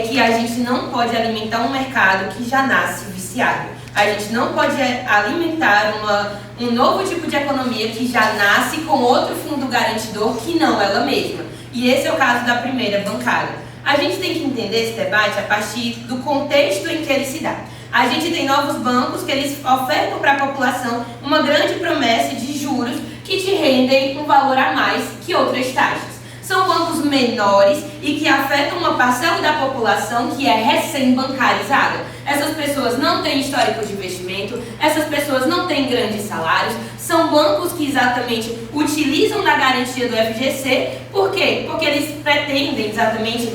que a gente não pode alimentar um mercado que já nasce viciado. A gente não pode alimentar um novo tipo de economia que já nasce com outro fundo garantidor que não ela mesma. E esse é o caso da primeira bancada. A gente tem que entender esse debate a partir do contexto em que ele se dá. A gente tem novos bancos que eles ofertam para a população uma grande promessa de juros que te rendem um valor a mais que outras taxas. São bancos menores e que afetam uma parcela da população que é recém-bancarizada. Essas pessoas não têm histórico de investimento, essas pessoas não têm grandes salários, são bancos que exatamente utilizam da garantia do FGC. Por quê? Porque eles pretendem exatamente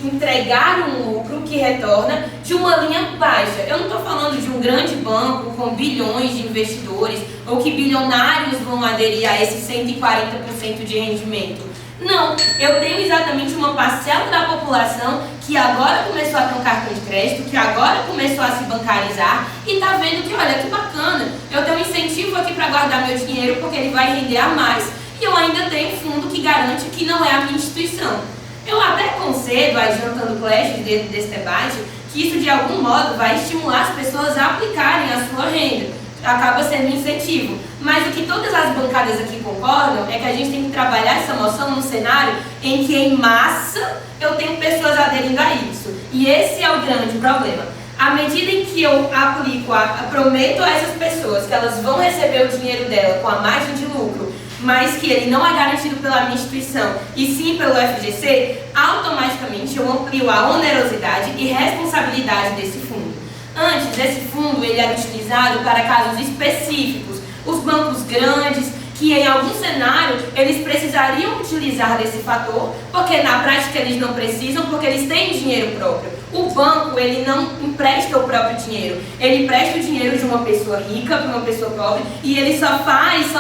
entregar um lucro que retorna de uma linha baixa. Eu não estou falando de um grande banco com bilhões de investidores ou que bilionários vão aderir a esse 140% de rendimento. Não, eu tenho exatamente uma parcela da população que agora começou a ter um cartão de crédito, que agora começou a se bancarizar e está vendo que, olha, que bacana, eu tenho um incentivo aqui para guardar meu dinheiro porque ele vai render a mais e eu ainda tenho um fundo que garante que não é a minha instituição. Eu até concedo, adiantando o Clash dentro desse debate, que isso de algum modo vai estimular as pessoas a aplicarem a sua renda. Acaba sendo um incentivo. Mas o que todas as bancadas aqui concordam é que a gente tem que trabalhar essa noção num cenário em que, em massa, eu tenho pessoas aderindo a isso. E esse é o grande problema. À medida em que eu aplico, prometo a essas pessoas que elas vão receber o dinheiro dela com a margem de lucro, mas que ele não é garantido pela minha instituição e sim pelo FGC, automaticamente eu amplio a onerosidade e responsabilidade desse fundo. Antes, esse fundo ele era utilizado para casos específicos. Os bancos grandes, que em algum cenário eles precisariam utilizar desse fator, porque na prática eles não precisam, porque eles têm dinheiro próprio. O banco, ele não empresta o próprio dinheiro, ele empresta o dinheiro de uma pessoa rica para uma pessoa pobre e ele só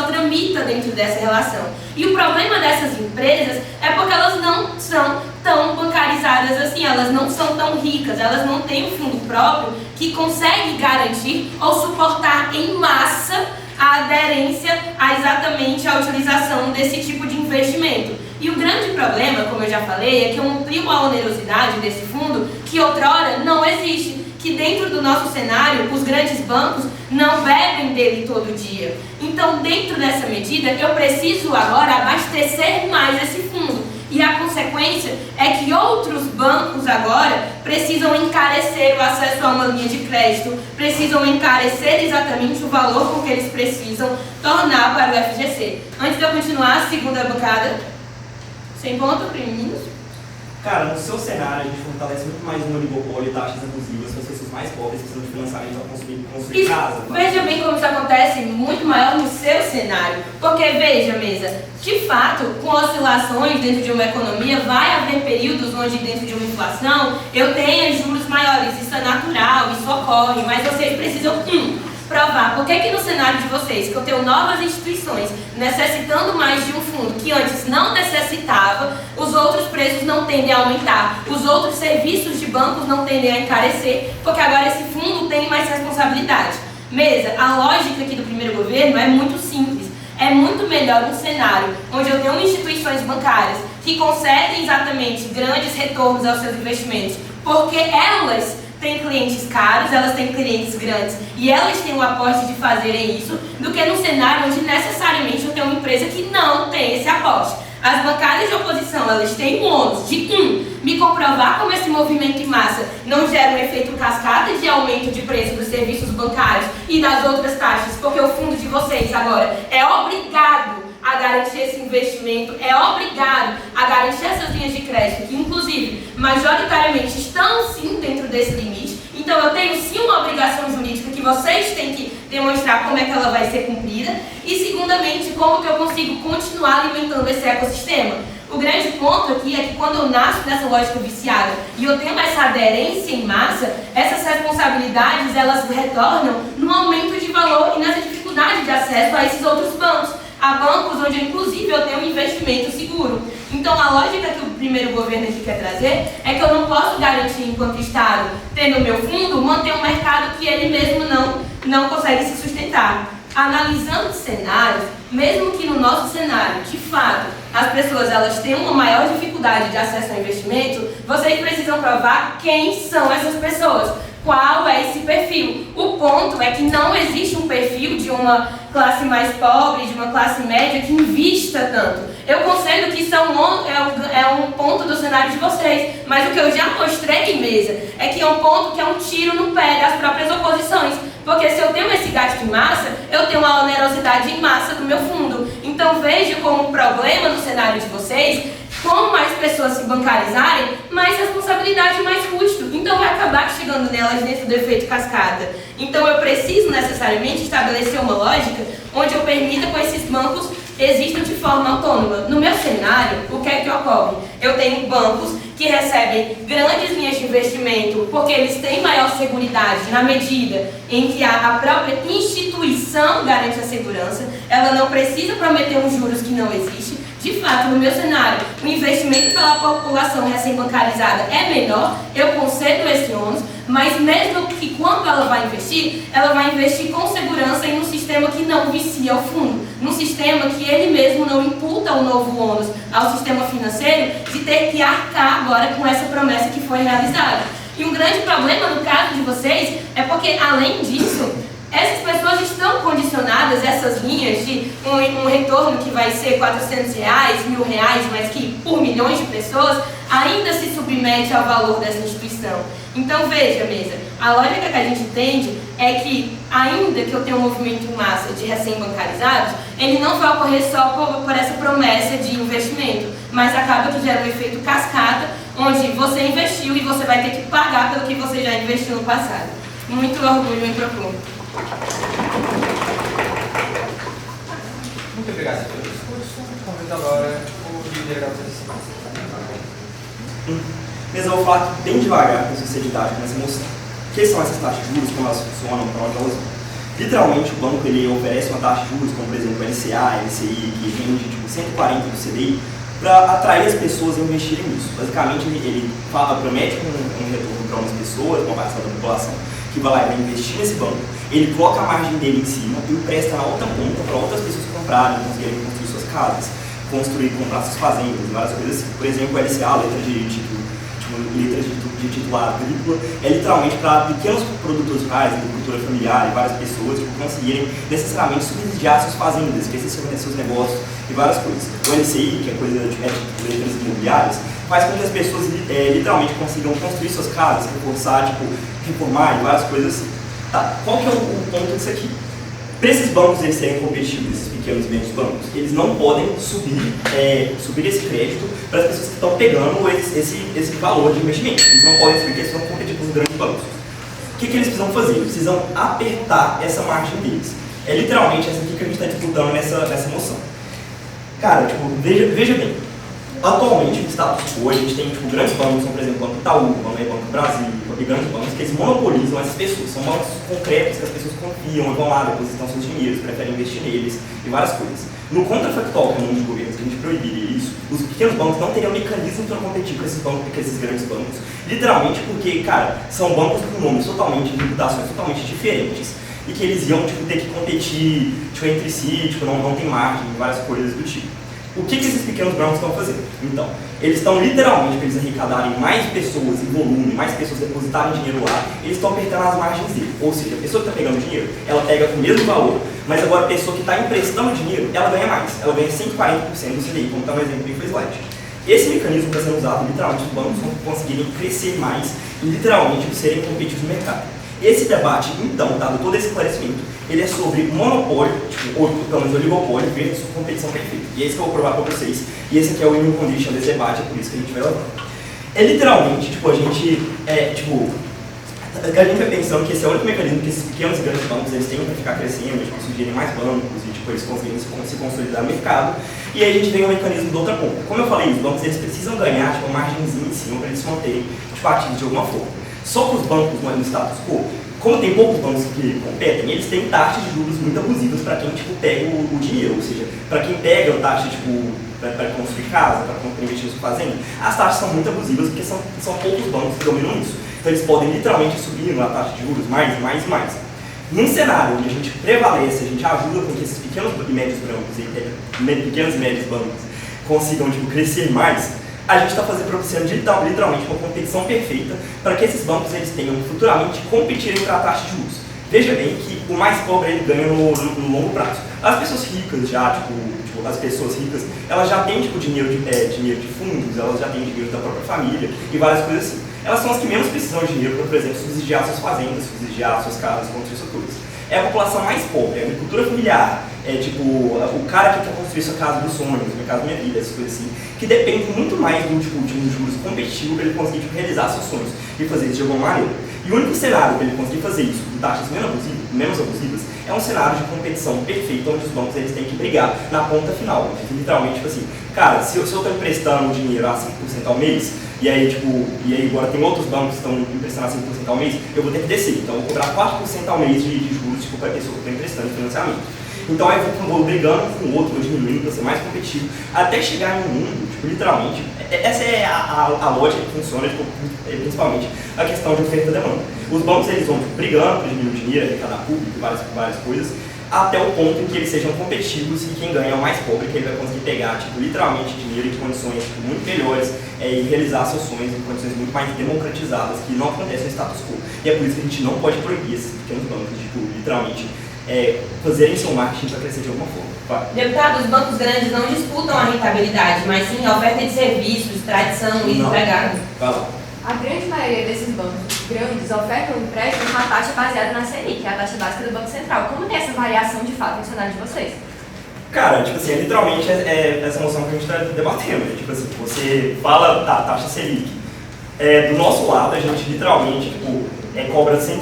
tramita dentro dessa relação. E o problema dessas empresas é porque elas não são tão bancarizadas assim, elas não são tão ricas, elas não têm um fundo próprio que consegue garantir ou suportar em massa a aderência exatamente à utilização desse tipo de investimento. E o grande problema, como eu já falei, é que eu amplio a onerosidade desse fundo que outrora não existe, que dentro do nosso cenário os grandes bancos não bebem dele todo dia. Então, dentro dessa medida, eu preciso agora abastecer mais esse fundo. E a consequência é que outros bancos agora precisam encarecer o acesso a uma linha de crédito, precisam encarecer exatamente o valor com que eles precisam tornar para o FGC. Antes de eu continuar, a segunda bancada, sem ponto, meninos. Cara, no seu cenário, a gente fortalece muito mais o oligopólio e taxas abusivas que as pessoas mais pobres precisam de financiamento para construir casa. Veja bem como isso acontece muito maior no seu cenário. Porque, veja, mesa, de fato, com oscilações dentro de uma economia, vai haver períodos onde dentro de uma inflação eu tenha juros maiores. Isso é natural, isso ocorre, mas vocês precisam provar. Por que no cenário de vocês, que eu tenho novas instituições necessitando mais de um fundo que antes não necessitava, os outros preços não tendem a aumentar, os outros serviços de bancos não tendem a encarecer, porque agora esse fundo tem mais responsabilidade. Mesa, a lógica aqui do primeiro governo é muito simples. É muito melhor um cenário onde eu tenho instituições bancárias que concedem exatamente grandes retornos aos seus investimentos, porque elas têm clientes caros, elas têm clientes grandes e elas têm o aporte de fazerem isso, do que num cenário onde necessariamente eu tenho uma empresa que não tem esse aporte. As bancadas de oposição, elas têm um ônus de me comprovar como esse movimento em massa não gera um efeito cascata de aumento de preço dos serviços bancários e das outras taxas, porque o fundo de vocês agora é obrigado a garantir esse investimento, é obrigado a garantir essas linhas de crédito, que inclusive, majoritariamente estão sim dentro desse limite. Então eu tenho sim uma obrigação jurídica que vocês têm que demonstrar como é que ela vai ser cumprida. E segundamente, como que eu consigo continuar alimentando esse ecossistema. O grande ponto aqui é que quando eu nasço nessa lógica viciada e eu tenho essa aderência em massa, essas responsabilidades elas retornam no aumento de valor e nessa dificuldade de acesso a esses outros bancos. Há bancos onde, inclusive, eu tenho um investimento seguro. Então, a lógica que o primeiro governo aqui quer trazer é que eu não posso garantir, enquanto Estado, tendo o meu fundo, manter um mercado que ele mesmo não consegue se sustentar. Analisando cenários, mesmo que no nosso cenário, de fato, as pessoas elas têm uma maior dificuldade de acesso ao investimento, vocês precisam provar quem são essas pessoas. Qual é esse perfil? O ponto é que não existe um perfil de uma classe mais pobre, de uma classe média que invista tanto. Eu concedo que isso é um ponto do cenário de vocês, mas o que eu já mostrei em mesa é que é um ponto que é um tiro no pé das próprias oposições. Porque se eu tenho esse gasto em massa, eu tenho uma onerosidade em massa do meu fundo. Então veja como um problema no cenário de vocês, quanto mais pessoas se bancarizarem, mais responsabilidade e mais custo. Então vai acabar chegando nelas nesse do efeito cascata. Então eu preciso necessariamente estabelecer uma lógica onde eu permita que esses bancos existam de forma autônoma. No meu cenário, o que é que ocorre? Eu tenho bancos que recebem grandes linhas de investimento porque eles têm maior seguridade na medida em que a própria instituição garante a segurança, ela não precisa prometer uns juros que não existem. De fato, no meu cenário, o investimento pela população recém-bancarizada é menor, eu concedo esse ônus, mas mesmo que quando ela vai investir com segurança em um sistema que não vicia o fundo, num sistema que ele mesmo não imputa um novo ônus ao sistema financeiro de ter que arcar agora com essa promessa que foi realizada. E um grande problema no caso de vocês é porque, além disso, essas pessoas estão condicionadas, essas linhas de um retorno que vai ser R$400, R$1.000, mas que por milhões de pessoas ainda se submete ao valor dessa instituição. Então veja, mesa, a lógica que a gente entende é que ainda que eu tenha um movimento em massa de recém-bancarizados, ele não vai ocorrer só por essa promessa de investimento, mas acaba que gera um efeito cascata, onde você investiu e você vai ter que pagar pelo que você já investiu no passado. Muito orgulho em Procon. Muito obrigado pelo discurso. Convido agora o líder da oposição. Mas eu vou falar bem devagar com essa didática nessa moção. O que são essas taxas de juros, como elas funcionam, para onde elas vão? Literalmente, o banco ele oferece uma taxa de juros, como por exemplo o LCA, LCI, que rende tipo 140 do CDI, para atrair as pessoas a investirem nisso. Basicamente, ele promete um retorno para umas pessoas, uma parcela da população, que vai lá e vai investir nesse banco. Ele coloca a margem dele em cima e empresta na outra ponta para outras pessoas comprarem, conseguirem construir suas casas, comprar suas fazendas, várias coisas assim. Por exemplo, o LCA, letra de titular agrícola, é literalmente para pequenos produtores rurais, agricultura familiar e várias pessoas conseguirem necessariamente subsidiar suas fazendas, crescer seus negócios e várias coisas. O LCI, que é coisa de letras imobiliárias, faz com que as pessoas literalmente consigam construir suas casas, reformar e várias coisas assim. Tá, qual que é o ponto disso aqui? Para esses bancos eles serem competitivos, esses pequenos e médios bancos, eles não podem subir esse crédito para as pessoas que estão pegando esse valor de investimento. Eles não podem subir porque eles são competitivos com os grandes bancos. O que eles precisam fazer? Eles precisam apertar essa margem deles. É literalmente essa aqui que a gente está disputando nessa moção. Cara, veja bem. Atualmente, no status quo, a gente tem grandes bancos, como por exemplo o Banco Itaú, o Banco Brasil, e grandes bancos que eles monopolizam essas pessoas. São bancos concretos que as pessoas confiam, vão lá, depositam seus dinheiros, preferem investir neles e várias coisas. No contrafactual, que é o nome de governo, se a gente proibiria isso, os pequenos bancos não teriam mecanismo para competir com esses grandes bancos. Literalmente porque, cara, são bancos com nomes totalmente, de reputações totalmente diferentes e que eles iam ter que competir entre si, não tem margem, várias coisas do tipo. O que esses pequenos bancos estão fazendo? Então, eles estão literalmente, para eles arrecadarem mais pessoas em volume, mais pessoas depositarem dinheiro lá, eles estão apertando as margens dele. Ou seja, a pessoa que está pegando dinheiro, ela pega com o mesmo valor, mas agora a pessoa que está emprestando dinheiro, ela ganha mais. Ela ganha 140% do CDI, como está no exemplo do slide. Esse mecanismo está sendo usado literalmente os bancos vão conseguirem crescer mais e literalmente serem competitivos no mercado. Esse debate, então, dado todo esse esclarecimento, ele é sobre monopólio, ou pelo menos oligopólio, versus competição perfeita. E é isso que eu vou provar para vocês. E esse aqui é o win-win condition desse debate, é por isso que a gente vai levar. É literalmente, a gente vai pensando que esse é o único mecanismo que esses pequenos e grandes bancos eles têm para ficar crescendo, surgirem mais bancos e eles conseguirem se consolidar no mercado. E aí a gente tem um mecanismo de outra ponta. Como eu falei, os bancos eles precisam ganhar uma margenzinha em cima para eles se manterem ativos de alguma forma. Só que os bancos no status quo, como tem poucos bancos que competem, eles têm taxas de juros muito abusivas para quem pega o dinheiro, ou seja, para quem pega a taxa para construir casa, para investir em sua fazenda, as taxas são muito abusivas porque são poucos bancos que dominam isso. Então eles podem literalmente subir a taxa de juros mais e mais e mais. Num cenário onde a gente prevalece, a gente ajuda com que esses pequenos e médios bancos, pequenos e médios bancos consigam tipo, crescer mais, a gente está propiciando literalmente uma competição perfeita para que esses bancos eles tenham futuramente competir entre a taxa de juros. Veja bem que o mais pobre ele ganha no longo prazo. As pessoas ricas já, as pessoas ricas, elas já têm dinheiro de fundos, elas já têm dinheiro da própria família e várias coisas assim. Elas são as que menos precisam de dinheiro para, por exemplo, subsidiar suas fazendas, subsidiar suas casas, construir suas coisas. É a população mais pobre, a agricultura familiar, o cara que quer construir sua casa dos sonhos, minha casa minha vida, essas coisas assim, que depende muito mais de um juros competitivo para ele conseguir realizar seus sonhos e fazer isso de alguma maneira. E o único cenário para ele conseguir fazer isso com taxas menos abusivas é um cenário de competição perfeito, onde os bancos eles têm que brigar na ponta final. Literalmente, tipo assim, cara, se eu estou emprestando dinheiro a 5% ao mês, e aí agora tem outros bancos que estão emprestando a 5% ao mês, eu vou ter que descer. Então eu vou cobrar 4% ao mês de juros para a pessoa que está emprestando financiamento. Então aí eu vou brigando com o outro, vou diminuindo para ser mais competitivo, até chegar em um mundo, literalmente, essa é a lógica que funciona, principalmente a questão de oferta e demanda. Os bancos eles vão brigando para diminuir o dinheiro, arrecadar público, várias coisas, até o ponto em que eles sejam competitivos e quem ganha é o mais pobre, que ele vai conseguir pegar, literalmente dinheiro em condições muito melhores e realizar seus sonhos em condições muito mais democratizadas, que não acontecem no status quo. E é por isso que a gente não pode proibir esses pequenos bancos, literalmente, fazerem seu marketing para crescer de alguma forma. Vai. Deputado, os bancos grandes não disputam a rentabilidade, mas sim a oferta de serviços, tradição e empregado. Vai lá. A grande maioria desses bancos grandes ofertam um empréstimo com uma taxa baseada na Selic, que é a taxa básica do Banco Central. Como tem essa variação de fato no cenário de vocês? Cara, literalmente essa noção que a gente está debatendo. Você fala da taxa Selic. Do nosso lado, a gente literalmente, cobra 140%,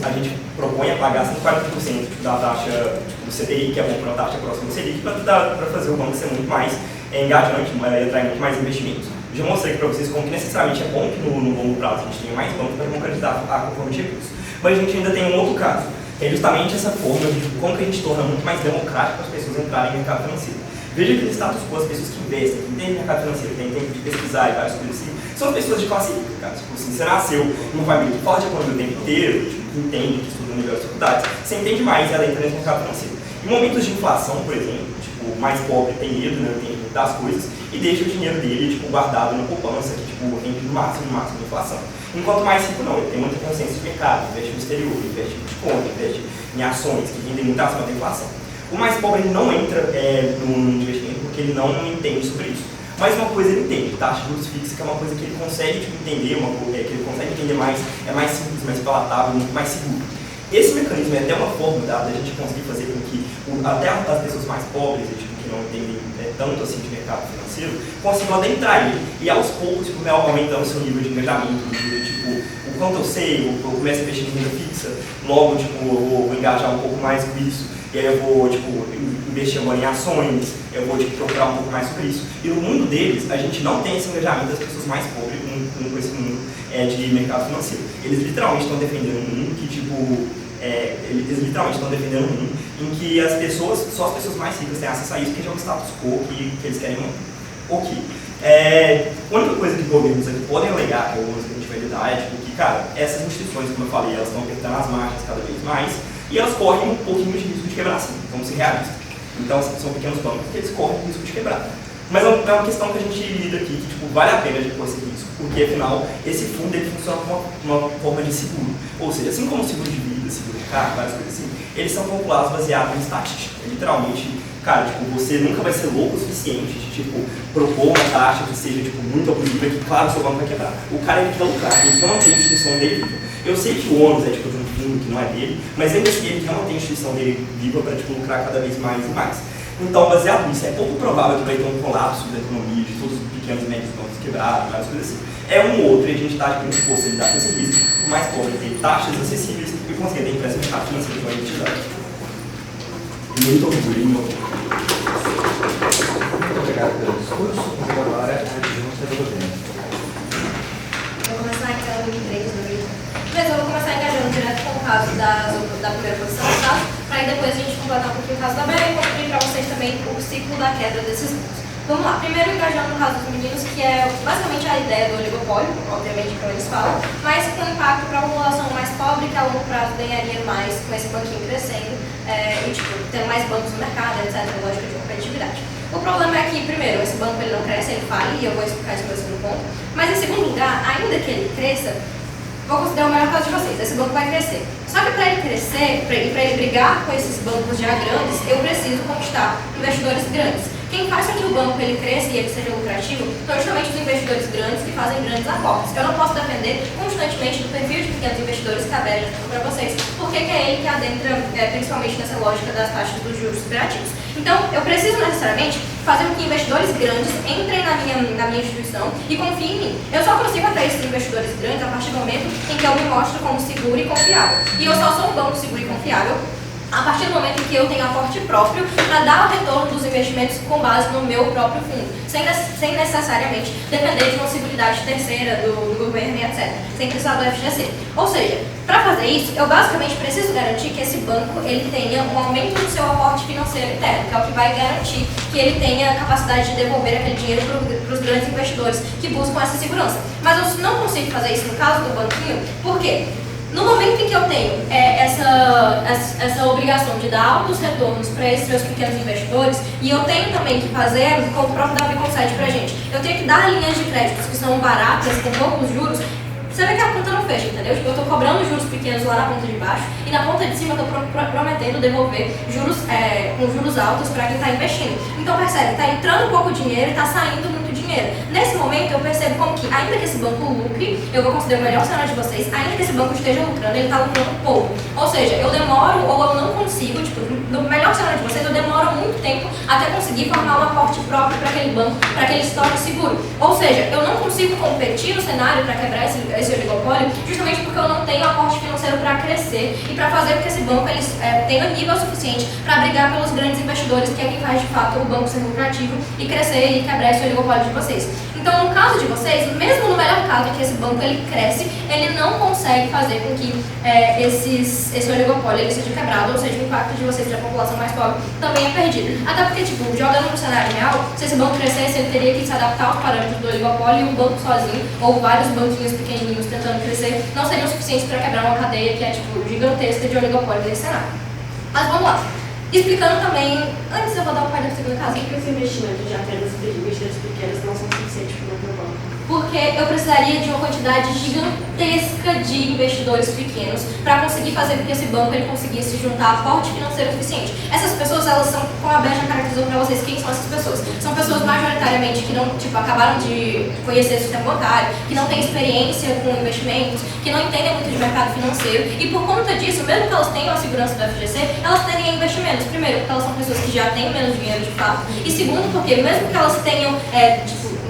a gente propõe a pagar 140% da taxa do CDI, que é uma taxa próxima do Selic, para fazer o banco ser muito mais engajante e atrair muito mais investimentos. Já mostrei aqui para vocês como que necessariamente é bom que no longo prazo a gente tenha mais bancos para democratizar a conforme de recursos. Mas a gente ainda tem um outro caso, que é justamente essa forma de como que a gente torna muito mais democrático as pessoas entrarem no mercado financeiro. Veja que no status quo, as pessoas que investem, que entendem mercado financeiro, têm tempo de pesquisar e várias coisas assim, são as pessoas de classe rica, cara. Você nasceu numa família que fala de economia o tempo inteiro, que entende, que estuda melhor as faculdades, você entende mais e ela entra nesse mercado financeiro. Em momentos de inflação, por exemplo, o mais pobre tem medo, né, tem medo das coisas, e deixa o dinheiro dele guardado na poupança, que rende no máximo da inflação. Enquanto mais rico não, ele tem muita consciência de mercado, investe no exterior, investe em Bitcoin, investe em ações que rendem muito acima da inflação. O mais pobre ele não entra no investimento porque ele não entende sobre isso. Mas uma coisa ele entende, taxa de juros fixa, que é uma coisa que ele consegue entender, que ele consegue entender mais, é mais simples, mais palatável, muito mais seguro. Esse mecanismo é até uma forma da gente conseguir fazer com que até as pessoas mais pobres, que não entendem tanto assim de mercado financeiro, consigam adentrar ele e aos poucos aumentando o seu nível de engajamento, o quanto eu sei, eu começo a investir em renda fixa, logo eu vou engajar um pouco mais com isso, e aí eu vou investir agora em ações, eu vou procurar um pouco mais sobre isso. E no mundo deles, a gente não tem esse engajamento das pessoas mais pobres com esse mundo de mercado financeiro. Eles literalmente estão defendendo um mundo que eles literalmente estão defendendo um mundo em que só as pessoas mais ricas têm acesso a isso, porque já é um status quo que eles querem manter. Ok. A única coisa que governos aqui podem alegar, que é algumas que a gente vai lidar, é que, cara, essas instituições, como eu falei, elas estão apertando as margens cada vez mais e elas correm um pouquinho de risco de quebrar sim, vamos ser realistas. Então, são pequenos bancos que eles correm o risco de quebrar. Mas é uma questão que a gente lida aqui, que vale a pena de pôr esse risco, porque afinal, esse fundo ele funciona como uma forma de seguro. Ou seja, assim como o seguro de vida, seguro de carro, várias coisas assim, eles são calculados baseados em estatística. Literalmente, cara, você nunca vai ser louco o suficiente de, propor uma taxa que seja, muito abusiva, que, claro, o seu banco vai quebrar. O cara, ele quer lucrar, ele quer manter a instituição dele viva. Eu sei que o ônus é, de um fundo que não é dele, mas ainda assim, ele quer manter a instituição dele viva para, lucrar cada vez mais e mais. Então, baseado nisso, é pouco provável que vai ter um colapso da economia, de todos os pequenos e médios bancos quebrados, várias coisas assim. É um ou outro e a gente está disposto a lidar com esse risco, o mais pobre ter taxas acessíveis e conseguir ter empréstimo financeiro que vai utilizar. Muito orgulho, meu amor. Muito obrigado pelo discurso. Vamos agora a junta do governo. Vou começar aquela do 3 do vídeo. Mas eu vou começar engajando direto com o caso da primeira posição, tá? Para aí depois a gente completar um pouquinho o caso da Bela e construir para vocês também o ciclo da quebra desses mundos. Vamos lá, primeiro engajando no caso dos meninos, que é basicamente a ideia do oligopólio, obviamente como eles falam, mas com impacto para a população mais pobre, que a longo prazo ganharia mais com esse banquinho crescendo e tendo mais bancos no mercado, etc., lógica de competitividade. O problema é que, primeiro, esse banco ele não cresce, ele fale, e eu vou explicar isso no segundo ponto. Mas em segundo lugar, ainda que ele cresça, vou considerar o melhor caso de vocês, esse banco vai crescer. Só que para ele crescer, para ele brigar com esses bancos já grandes, eu preciso conquistar investidores grandes. Quem faz com que o banco ele cresça e ele seja lucrativo são justamente os investidores grandes que fazem grandes aportes. Eu não posso depender constantemente do perfil de pequenos investidores que a Bélia já falou para vocês, porque é ele que adentra principalmente nessa lógica das taxas dos juros superativos. Então, eu preciso necessariamente fazer com que investidores grandes entrem na minha instituição e confiem em mim. Eu só consigo atrair esses investidores grandes a partir do momento em que eu me mostro como seguro e confiável. E eu só sou um banco seguro e confiável a partir do momento em que eu tenho aporte próprio para dar o retorno dos investimentos com base no meu próprio fundo, sem necessariamente depender de uma seguridade terceira do governo e etc., sem precisar do FGC. Ou seja, para fazer isso, eu basicamente preciso garantir que esse banco ele tenha um aumento do seu aporte financeiro interno, que é o que vai garantir que ele tenha a capacidade de devolver aquele dinheiro para os grandes investidores que buscam essa segurança. Mas eu não consigo fazer isso no caso do banquinho, por quê? No momento em que eu tenho essa obrigação de dar altos retornos para esses meus pequenos investidores, e eu tenho também que fazer, como o próprio Davi concede para a gente, eu tenho que dar linhas de créditos que são baratas, com poucos juros, você vê que a conta não fecha, entendeu? Tipo, eu estou cobrando juros pequenos lá na ponta de baixo e na ponta de cima eu estou prometendo devolver juros com juros altos para quem está investindo. Então percebe, está entrando pouco dinheiro e está saindo muito dinheiro. Nesse momento eu percebo como que, ainda que esse banco lucre, eu vou considerar o melhor cenário de vocês, ainda que esse banco esteja lucrando, ele está lucrando pouco. Ou seja, eu demoro ou eu não consigo, tipo, no melhor cenário de vocês, eu demoro muito tempo até conseguir formar um aporte próprio para aquele banco, para que ele se torne seguro. Ou seja, eu não consigo competir no cenário para quebrar esse oligopólio, justamente porque eu não tenho aporte financeiro para crescer e para fazer com que esse banco tenha nível suficiente para brigar pelos grandes investidores, que é quem faz de fato o banco ser lucrativo e crescer e quebrar esse oligopólio de vocês. Então, no caso de vocês, mesmo no melhor caso em que esse banco ele cresce, ele não consegue fazer com que esse oligopólio ele seja quebrado, ou seja, o impacto de vocês para a população mais pobre também é perdido. Até porque, tipo, jogando no cenário real, se esse banco crescesse, ele teria que se adaptar aos parâmetros do oligopólio e um banco sozinho, ou vários banquinhos pequenininhos tentando crescer, não seriam suficientes para quebrar uma cadeia que é, tipo, gigantesca de oligopólio desse cenário. Mas vamos lá. Explicando também, antes eu vou dar o pai da segunda casa. Por que os investimentos de apenas investidores pequenos não são suficientes para o meu banco? Porque eu precisaria de uma quantidade gigantesca de investidores pequenos para conseguir fazer com que esse banco ele conseguisse juntar aporte financeiro suficiente. Essas pessoas, elas são, como a Bé já caracterizou para vocês, quem são essas pessoas? São pessoas majoritariamente que não, tipo, acabaram de conhecer o sistema bancário, que não têm experiência com investimentos, que não entendem muito de mercado financeiro e por conta disso, mesmo que elas tenham a segurança do FGC, elas tendem a investir menos. Primeiro, porque elas são pessoas que já têm menos dinheiro de fato e segundo, porque mesmo que elas tenham,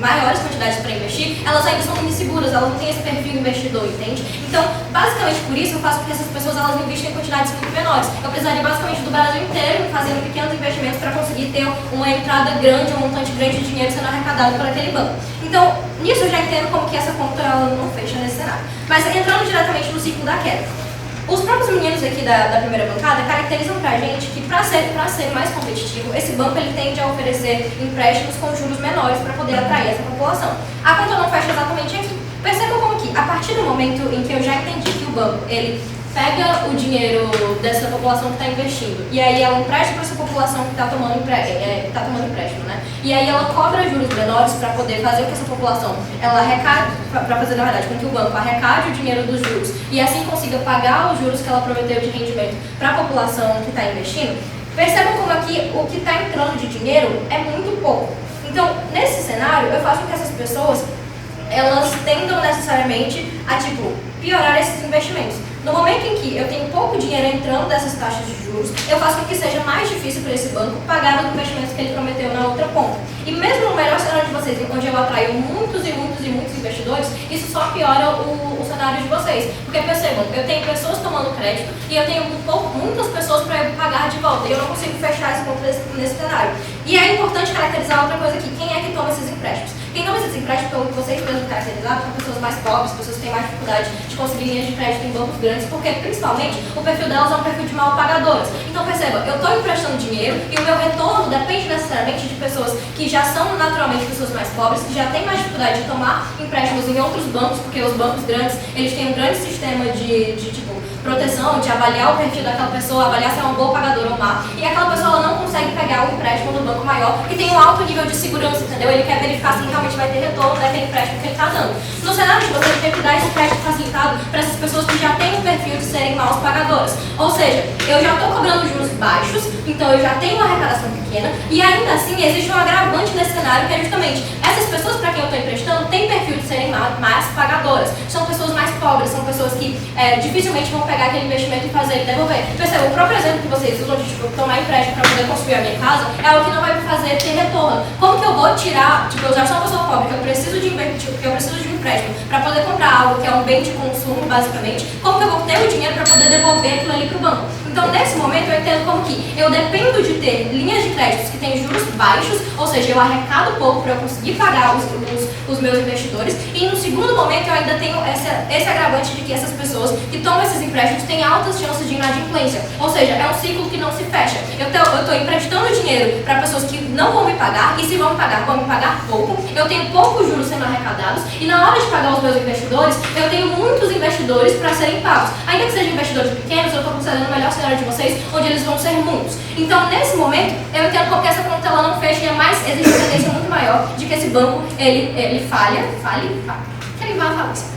maiores quantidades para investir, elas ainda são inseguras, elas não têm esse perfil investidor, entende? Então, basicamente por isso eu faço com que essas pessoas elas investem em quantidades muito menores. Eu precisaria basicamente do Brasil inteiro fazendo pequenos investimentos para conseguir ter uma entrada grande, um montante grande de dinheiro sendo arrecadado por aquele banco. Então, nisso eu já entendo como que essa conta ela não fecha nesse cenário. Mas entrando diretamente no ciclo da queda. Os próprios meninos aqui da primeira bancada caracterizam pra gente que para ser mais competitivo, esse banco ele tende a oferecer empréstimos com juros menores para poder atrair essa população. A conta não fecha exatamente aqui. Percebam como que, a partir do momento em que eu já entendi que o banco ele pega o dinheiro dessa população que está investindo e aí ela empresta para essa população que está tomando empréstimo, né? E aí ela cobra juros menores para poder fazer com que essa população, ela arrecade, para fazer na verdade com que o banco arrecade o dinheiro dos juros e assim consiga pagar os juros que ela prometeu de rendimento para a população que está investindo. Percebam como aqui o que está entrando de dinheiro é muito pouco. Então, nesse cenário, eu faço com que essas pessoas elas tendam necessariamente a piorar esses investimentos. No momento em que eu tenho pouco dinheiro entrando dessas taxas de juros, eu faço com que seja mais difícil para esse banco pagar os investimentos que ele prometeu na outra ponta. E mesmo no melhor cenário de vocês, onde eu atraio muitos investidores, isso só piora o cenário de vocês. Porque percebam, eu tenho pessoas tomando crédito e eu tenho muitas pessoas para pagar de volta. E eu não consigo fechar esse ponto nesse cenário. E é importante caracterizar outra coisa aqui. Quem é que toma esses empréstimos? Quem toma esses empréstimos, pelo que vocês mesmos caracterizaram, são pessoas mais pobres, pessoas que têm mais dificuldade de conseguir linhas de crédito em bancos grandes, porque principalmente o perfil delas é um perfil de mal pagadoras. Então perceba, eu estou emprestando dinheiro e o meu retorno depende necessariamente de pessoas que já são naturalmente pessoas mais pobres, que já têm mais dificuldade de tomar empréstimos em outros bancos, porque os bancos grandes, eles têm um grande sistema de proteção, de avaliar o perfil daquela pessoa, avaliar se é uma boa pagadora ou má, e aquela pessoa ela não consegue pegar um empréstimo no banco maior que tem um alto nível de segurança, entendeu? Ele quer verificar se realmente vai ter retorno daquele empréstimo que ele está dando. No cenário de vocês, tem que dar esse empréstimo facilitado para essas pessoas que já têm um perfil de serem maus pagadoras. Ou seja, eu já estou cobrando juros baixos, então eu já tenho uma arrecadação pequena, e ainda assim existe um agravante nesse cenário que é justamente essas pessoas para quem eu estou emprestando têm perfil de serem más pagadoras. São pessoas mais pobres, são pessoas que dificilmente vão pegar aquele investimento e fazer ele devolver. Perceba, o próprio exemplo que vocês usam de tomar empréstimo para poder construir a minha casa é algo que não vai me fazer ter retorno. Como que eu vou tirar, eu já sou uma pessoa pobre, que eu preciso de um empréstimo para poder comprar algo que é um bem de consumo, basicamente, como que eu vou ter o dinheiro para poder devolver aquilo ali para o banco? Então, nesse momento, eu entendo como que eu dependo de ter linhas de créditos que têm juros baixos, ou seja, eu arrecado pouco para eu conseguir pagar os meus investidores, e no segundo momento eu ainda tenho esse agravante de que essas pessoas que tomam esses empréstimos têm altas chances de inadimplência, ou seja, é um ciclo que não se fecha. Eu estou emprestando dinheiro para pessoas que não vão me pagar, e se vão me pagar pouco, eu tenho poucos juros sendo arrecadados, e na hora de pagar os meus investidores, eu tenho muitos investidores para serem pagos. Ainda que sejam investidores pequenos, eu estou concedendo o melhor cenário de vocês, onde eles vão ser muitos. Então, nesse momento, eu entendo porque essa conta ela não fecha, e é mais, existe uma tendência muito maior de que esse banco, ele que ele vá à falência.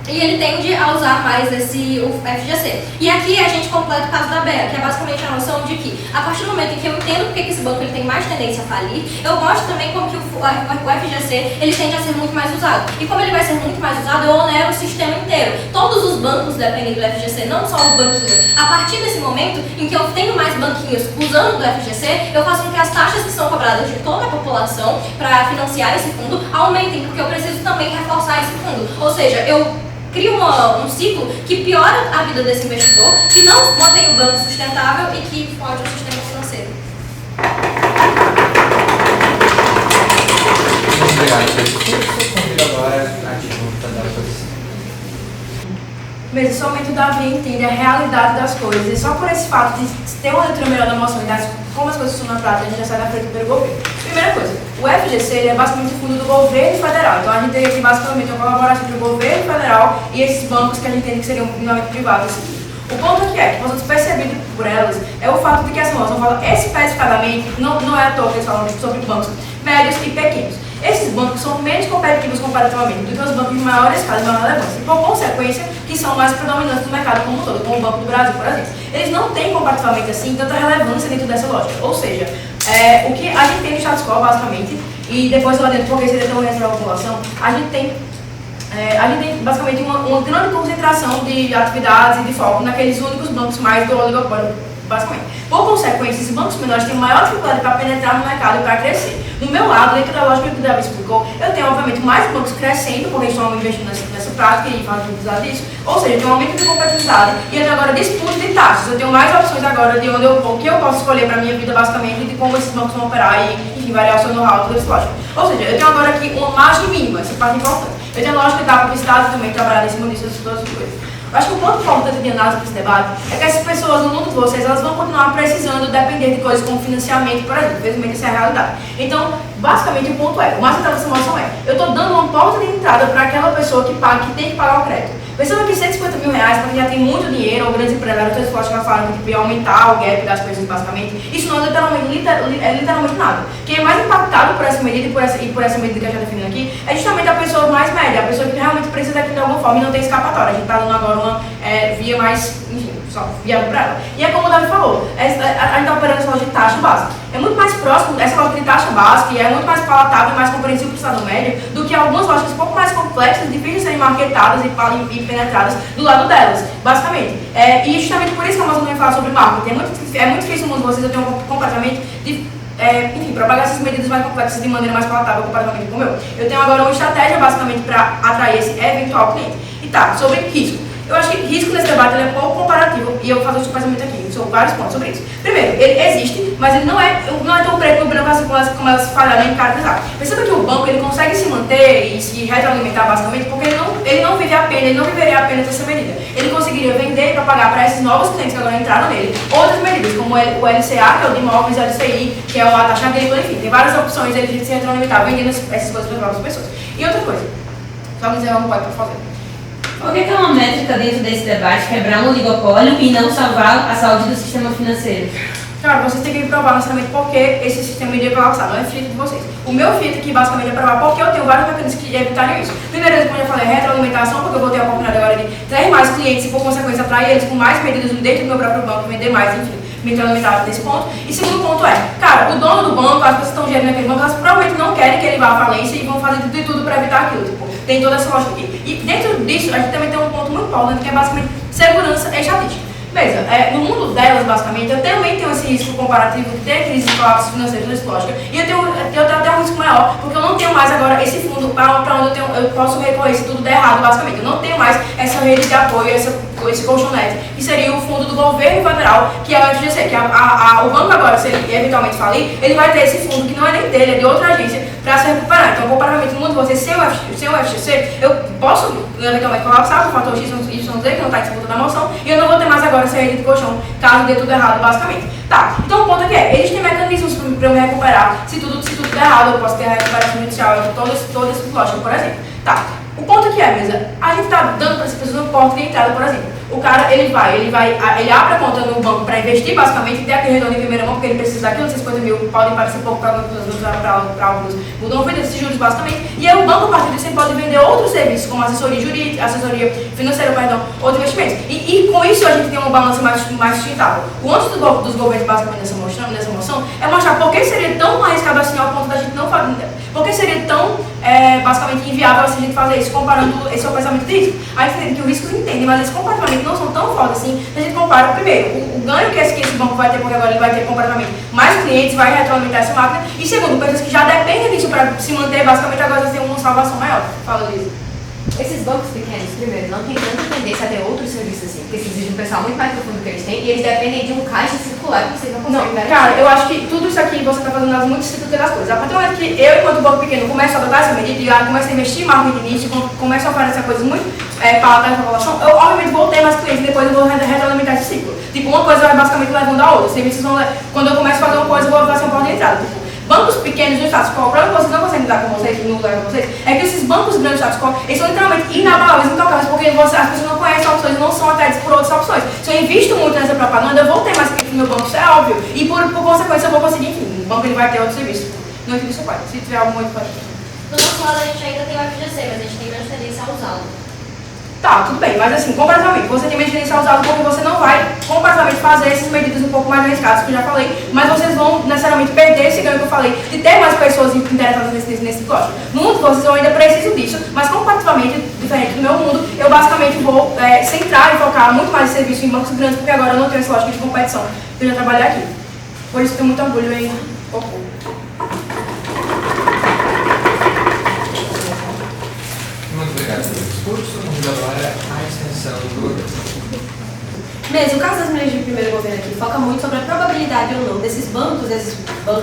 E ele tende a usar mais o FGC. E aqui a gente completa o caso da BEA, que é basicamente a noção de que, a partir do momento em que eu entendo porque que esse banco ele tem mais tendência a falir, eu mostro também como que o FGC ele tende a ser muito mais usado. E como ele vai ser muito mais usado, eu onero o sistema inteiro. Todos os bancos dependem do FGC, não só o banquinho. A partir desse momento em que eu tenho mais banquinhos usando do FGC, eu faço com que as taxas que são cobradas de toda a população para financiar esse fundo aumentem, porque eu preciso também reforçar esse fundo. Ou seja, eu cria um ciclo que piora a vida desse investidor, que não mantém o banco sustentável e que fode o sistema financeiro. Muito obrigado. Eu convido agora a Tijuca para dar a posição. Mas somente o Davi entende a realidade das coisas, e só por esse fato de ter uma leitura melhor da moção e das como as coisas funcionam na prática, a gente já sai da frente pelo governo. Primeira coisa, o FGC ele é basicamente o fundo do governo federal. Então a gente tem aqui basicamente uma colaboração entre o governo federal e esses bancos que a gente entende que seriam minimamente privados. O ponto aqui é que nós temos percebido por elas é o fato de que essa moção fala especificadamente, não é à toa que eles falam sobre bancos médios e pequenos. Esses bancos são menos competitivos comparativamente do que os bancos de maior escala e maior relevância, e por consequência, que são mais predominantes no mercado como um todo, como o Banco do Brasil, por exemplo. Eles não têm comparativamente assim tanta relevância dentro dessa lógica, ou seja, o que a gente tem no status quo, basicamente, e depois lá dentro, porque seria tão grande para a população, a gente tem basicamente uma grande concentração de atividades e de foco naqueles únicos bancos mais do oligopólio, basicamente. Por consequência, esses bancos menores têm maior dificuldade para penetrar no mercado e para crescer. Do meu lado, dentro da lógica que o Davi explicou, eu tenho, obviamente, mais bancos crescendo, porque estão investindo nessa prática e fazem utilizar disso. Ou seja, eu tenho um aumento de competitividade e eu tenho agora disputa de taxas. Eu tenho mais opções agora de o que eu posso escolher para a minha vida, basicamente, de como esses bancos vão operar e, enfim, variar o seu know-how, tudo isso, lógico. Ou seja, eu tenho agora aqui uma margem mínima, essa parte é importante. Eu tenho a lógica da publicidade também, trabalhar em cima disso, todas as coisas. Eu acho que o ponto importante de análise desse debate é que essas pessoas no mundo de vocês, elas vão continuar precisando depender de coisas como financiamento, por exemplo. Infelizmente, essa é a realidade. Então, basicamente, o ponto é, o mais central dessa moção é, eu estou dando uma porta de entrada para aquela pessoa que tem que pagar o crédito. Pensando que 150 mil reais, porque já tem muito dinheiro, ou grandes empresários, outras pessoas já falaram que ia aumentar o gap das coisas, basicamente, isso não é literalmente nada. Quem é mais impactado por essa medida e por essa medida que eu já definindo aqui, é justamente a pessoa mais média, a pessoa que realmente precisa daquilo de alguma forma e não tem escapatória. A gente está dando agora uma via mais, enfim, só viável para ela. E é como o Davi falou, a gente está operando essa lógica de taxa básica. É muito mais próximo, essa lógica de taxa básica, e é muito mais palatável e mais compreensível para o estado médio do que algumas lógicas um pouco mais complexas, difíceis de serem marketadas e penetradas do lado delas, basicamente. E justamente por isso que a moção também fala sobre marketing. É muito difícil no mundo vocês, eu tenho um comportamento de enfim, propagar essas medidas mais complexas de maneira mais palatável comparativamente com o meu. Eu tenho agora uma estratégia basicamente para atrair esse eventual cliente. E tá, sobre risco. Eu acho que risco nesse debate ele é pouco comparativo e eu vou fazer um pensamento aqui sobre vários pontos sobre isso. Primeiro, ele existe, mas ele não é tão preto no branco assim como elas falharam em caracterizar. Perceba que o banco ele consegue se manter e se retroalimentar basicamente porque ele não vive a pena, ele não viveria apenas dessa medida. Ele conseguiria vender para pagar para esses novos clientes que agora entraram nele outras medidas, como o LCA, que é o de imóveis, o LCI, que é a taxa agrícola, enfim, tem várias opções dele de se retroalimentar vendendo essas coisas para as pessoas. E outra coisa, só me dizer algo que pode fazer. Por que é uma métrica dentro desse debate quebrar um oligopólio e não salvar a saúde do sistema financeiro? Cara, vocês têm que me provar necessariamente por que esse sistema iria colapsar, não é filtro de vocês. O meu filtro aqui basicamente é provar porque eu tenho vários mecanismos que evitariam isso. Primeiro, como eu já falei, retroalimentação, porque eu vou ter a oportunidade agora de ter mais clientes e por consequência atrair eles com mais medidas dentro do meu próprio banco, vender mais, enfim, me retroalimentar nesse ponto. E segundo ponto é, cara, o dono do banco, as pessoas que estão gerindo aquele banco, elas provavelmente não querem que ele vá à falência e vão fazer de tudo para evitar aquilo. Tipo, tem toda essa lógica aqui. E dentro disso, a gente também tem um ponto muito importante que é basicamente segurança e estatística. Veja, no mundo delas, basicamente, eu também tenho esse risco comparativo de ter crise de colapso financeiro dessa lógica. E eu tenho até um risco maior, porque eu não tenho mais agora esse fundo para onde eu posso recorrer se tudo der errado, basicamente. Eu não tenho mais essa rede de apoio, esse colchonete, que seria o fundo do governo federal, que é o FGC, que o banco agora, se ele eventualmente falir, ele vai ter esse fundo que não é nem dele, é de outra agência, para se recuperar. Então, comparativamente, no mundo de vocês, sem o FGC, eu posso eventualmente colapsar por fator X, Y, Z, que não está em disputa da moção, e eu não vou ter mais agora essa rede de colchão, caso dê tudo errado, basicamente. Tá, então o ponto aqui é, eles têm mecanismos para eu me recuperar, se tudo der errado, eu posso ter a recuperação judicial, toda essa lógica, por exemplo. Tá, o ponto aqui é, mesa, a gente tá dando para essas pessoas um porta de entrada, por exemplo. O cara, ele abre a conta no banco para investir, basicamente, e ter aquele retorno em primeira mão, porque ele precisa daquilo, 50 mil, podem parecer pouco para alguns, mudam a vida desses juros, basicamente, e aí o banco, a partir disso, pode vender outros serviços, como assessoria jurídica, assessoria financeira, outros investimentos. E com isso, a gente tem uma balança mais sustentável. O ônus dos governos, basicamente, nessa moção, é mostrar por que seria tão arriscado assim ao ponto da gente não fazer, por que seria tão, basicamente, inviável assim, a gente fazer isso, comparando esse pensamento de risco. A gente entende que os riscos entendem, mas esse comportamento não são tão fortes assim, a gente compara, primeiro, o ganho que esse banco vai ter, porque agora ele vai ter completamente mais clientes, vai retroalimentar essa máquina, e segundo, coisas que já dependem disso para se manter, basicamente agora vai ter uma salvação maior. Fala, Liz. Esses bancos pequenos, primeiro, não tem tanta tendência a ter outros serviços assim, porque eles exigem um pessoal muito mais profundo que eles têm, e eles dependem de um caixa circular que vocês não conseguem garantir. Cara, eu acho que tudo isso aqui você está fazendo as muito estruturas das coisas. A partir do momento que eu, enquanto banco pequeno, começo a adotar essa medida e começo a investir mais no início, começo a oferecer coisas muito palatáveis para a população, eu obviamente vou ter mais clientes e depois eu vou retroalimentar esse ciclo. Tipo, uma coisa vai basicamente levando a outra. Serviços vão, quando eu começo a fazer uma coisa, eu vou fazer uma porta de entrada. Tipo, bancos pequenos do status quo, o problema que vocês não conseguem lidar com vocês, no lugar com vocês, é que esses bancos grandes do status quo, eles são literalmente inabaláveis, intocáveis, porque as pessoas não conhecem opções, não são atraídas por outras opções. Se eu invisto muito nessa propaganda, eu vou ter mais clientes no meu banco, isso é óbvio. E por consequência eu vou conseguir, enfim, o banco ele vai ter outro serviço. Não entendi seu pai, se tiver algum outro pai. Do nosso lado a gente ainda tem o FGC, mas a gente tem grande tendência a usá-lo. Tá, tudo bem, mas assim, comparativamente, você tem tendência a usá-lo porque você não vai comparativamente fazer essas medidas um pouco mais arriscadas, que eu já falei, mas vocês vão necessariamente perder esse ganho que eu falei, de ter mais pessoas interessadas nesse negócio. No mundo de vocês eu ainda preciso disso, mas comparativamente, diferente do meu mundo, eu basicamente vou centrar e focar muito mais em serviço em bancos grandes, porque agora eu não tenho essa lógica de competição, eu já trabalhei aqui. Por isso eu tenho muito orgulho em pouco. Muito obrigado pelo discurso. Vamos agora à extensão do governo. Mesmo, o caso das mulheres de primeiro governo aqui foca muito sobre a probabilidade ou não desses bancos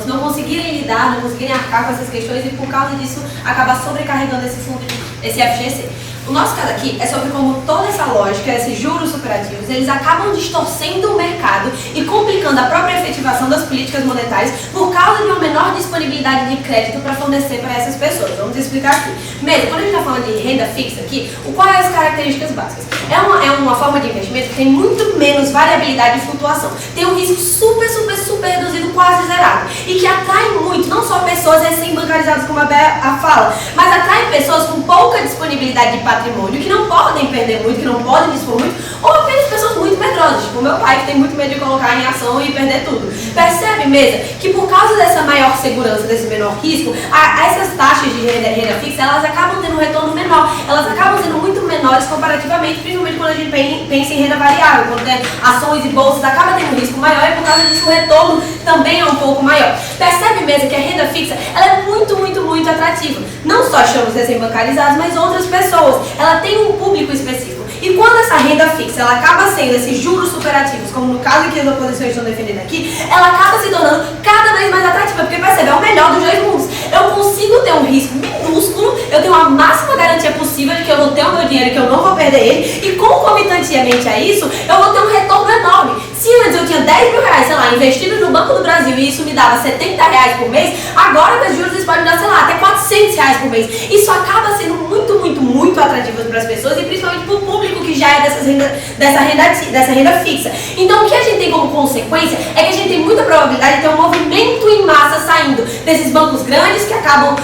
não conseguirem lidar, não conseguirem arcar com essas questões e por causa disso acabar sobrecarregando esse fundo, esse FGC. O nosso caso aqui é sobre como toda essa lógica, esses juros superativos, eles acabam distorcendo o mercado e complicando a própria efetivação das políticas monetárias por causa de uma menor disponibilidade de crédito para fornecer para essas pessoas. Vamos explicar aqui. Mesmo, quando a gente está falando de renda fixa aqui, quais são as características básicas? É uma forma de investimento que tem muito menos variabilidade e flutuação. Tem um risco super reduzido, quase zerado. E que atrai muito, não só pessoas recém-bancarizadas, como a Bea fala, mas atrai pessoas com pouca disponibilidade de patrimônio, que não podem perder muito, que não podem dispor muito, ou apenas pessoas muito medrosas, tipo o meu pai, que tem muito medo de colocar em ação e perder tudo. Percebe, mesa, que por causa dessa maior segurança, desse menor risco, essas taxas de renda fixa, elas acabam tendo um retorno menor, elas acabam sendo muito menores comparativamente, principalmente quando a gente pensa em renda variável, quando tem ações e bolsas, acaba tendo um risco maior e por causa disso o retorno também é um pouco maior. Percebe mesmo que a renda fixa, ela é muito atrativa. Não só chamamos recém-bancarizados, mas outras pessoas. Ela tem um público específico. E quando essa renda fixa, ela acaba sendo esses juros superativos, como no caso que as oposições estão defendendo aqui, ela acaba se tornando cada vez mais atrativa, porque percebe, é o melhor dos dois mundos. Eu consigo ter um risco minúsculo, eu tenho a máxima garantia possível de que eu vou ter o meu dinheiro, que eu não vou perder ele, e concomitantemente a isso, eu vou ter um retorno enorme. Se antes eu tinha 10 mil reais, sei lá, investido no Banco do Brasil e isso me dava 70 reais por mês, agora com os juros eles podem dar, sei lá, até 400 reais por mês. Isso acaba sendo muito atrativo para as pessoas e principalmente para o público que já é dessa renda fixa. Então o que a gente tem como consequência é que a gente tem muita probabilidade de ter um movimento em massa saindo desses bancos grandes que acabam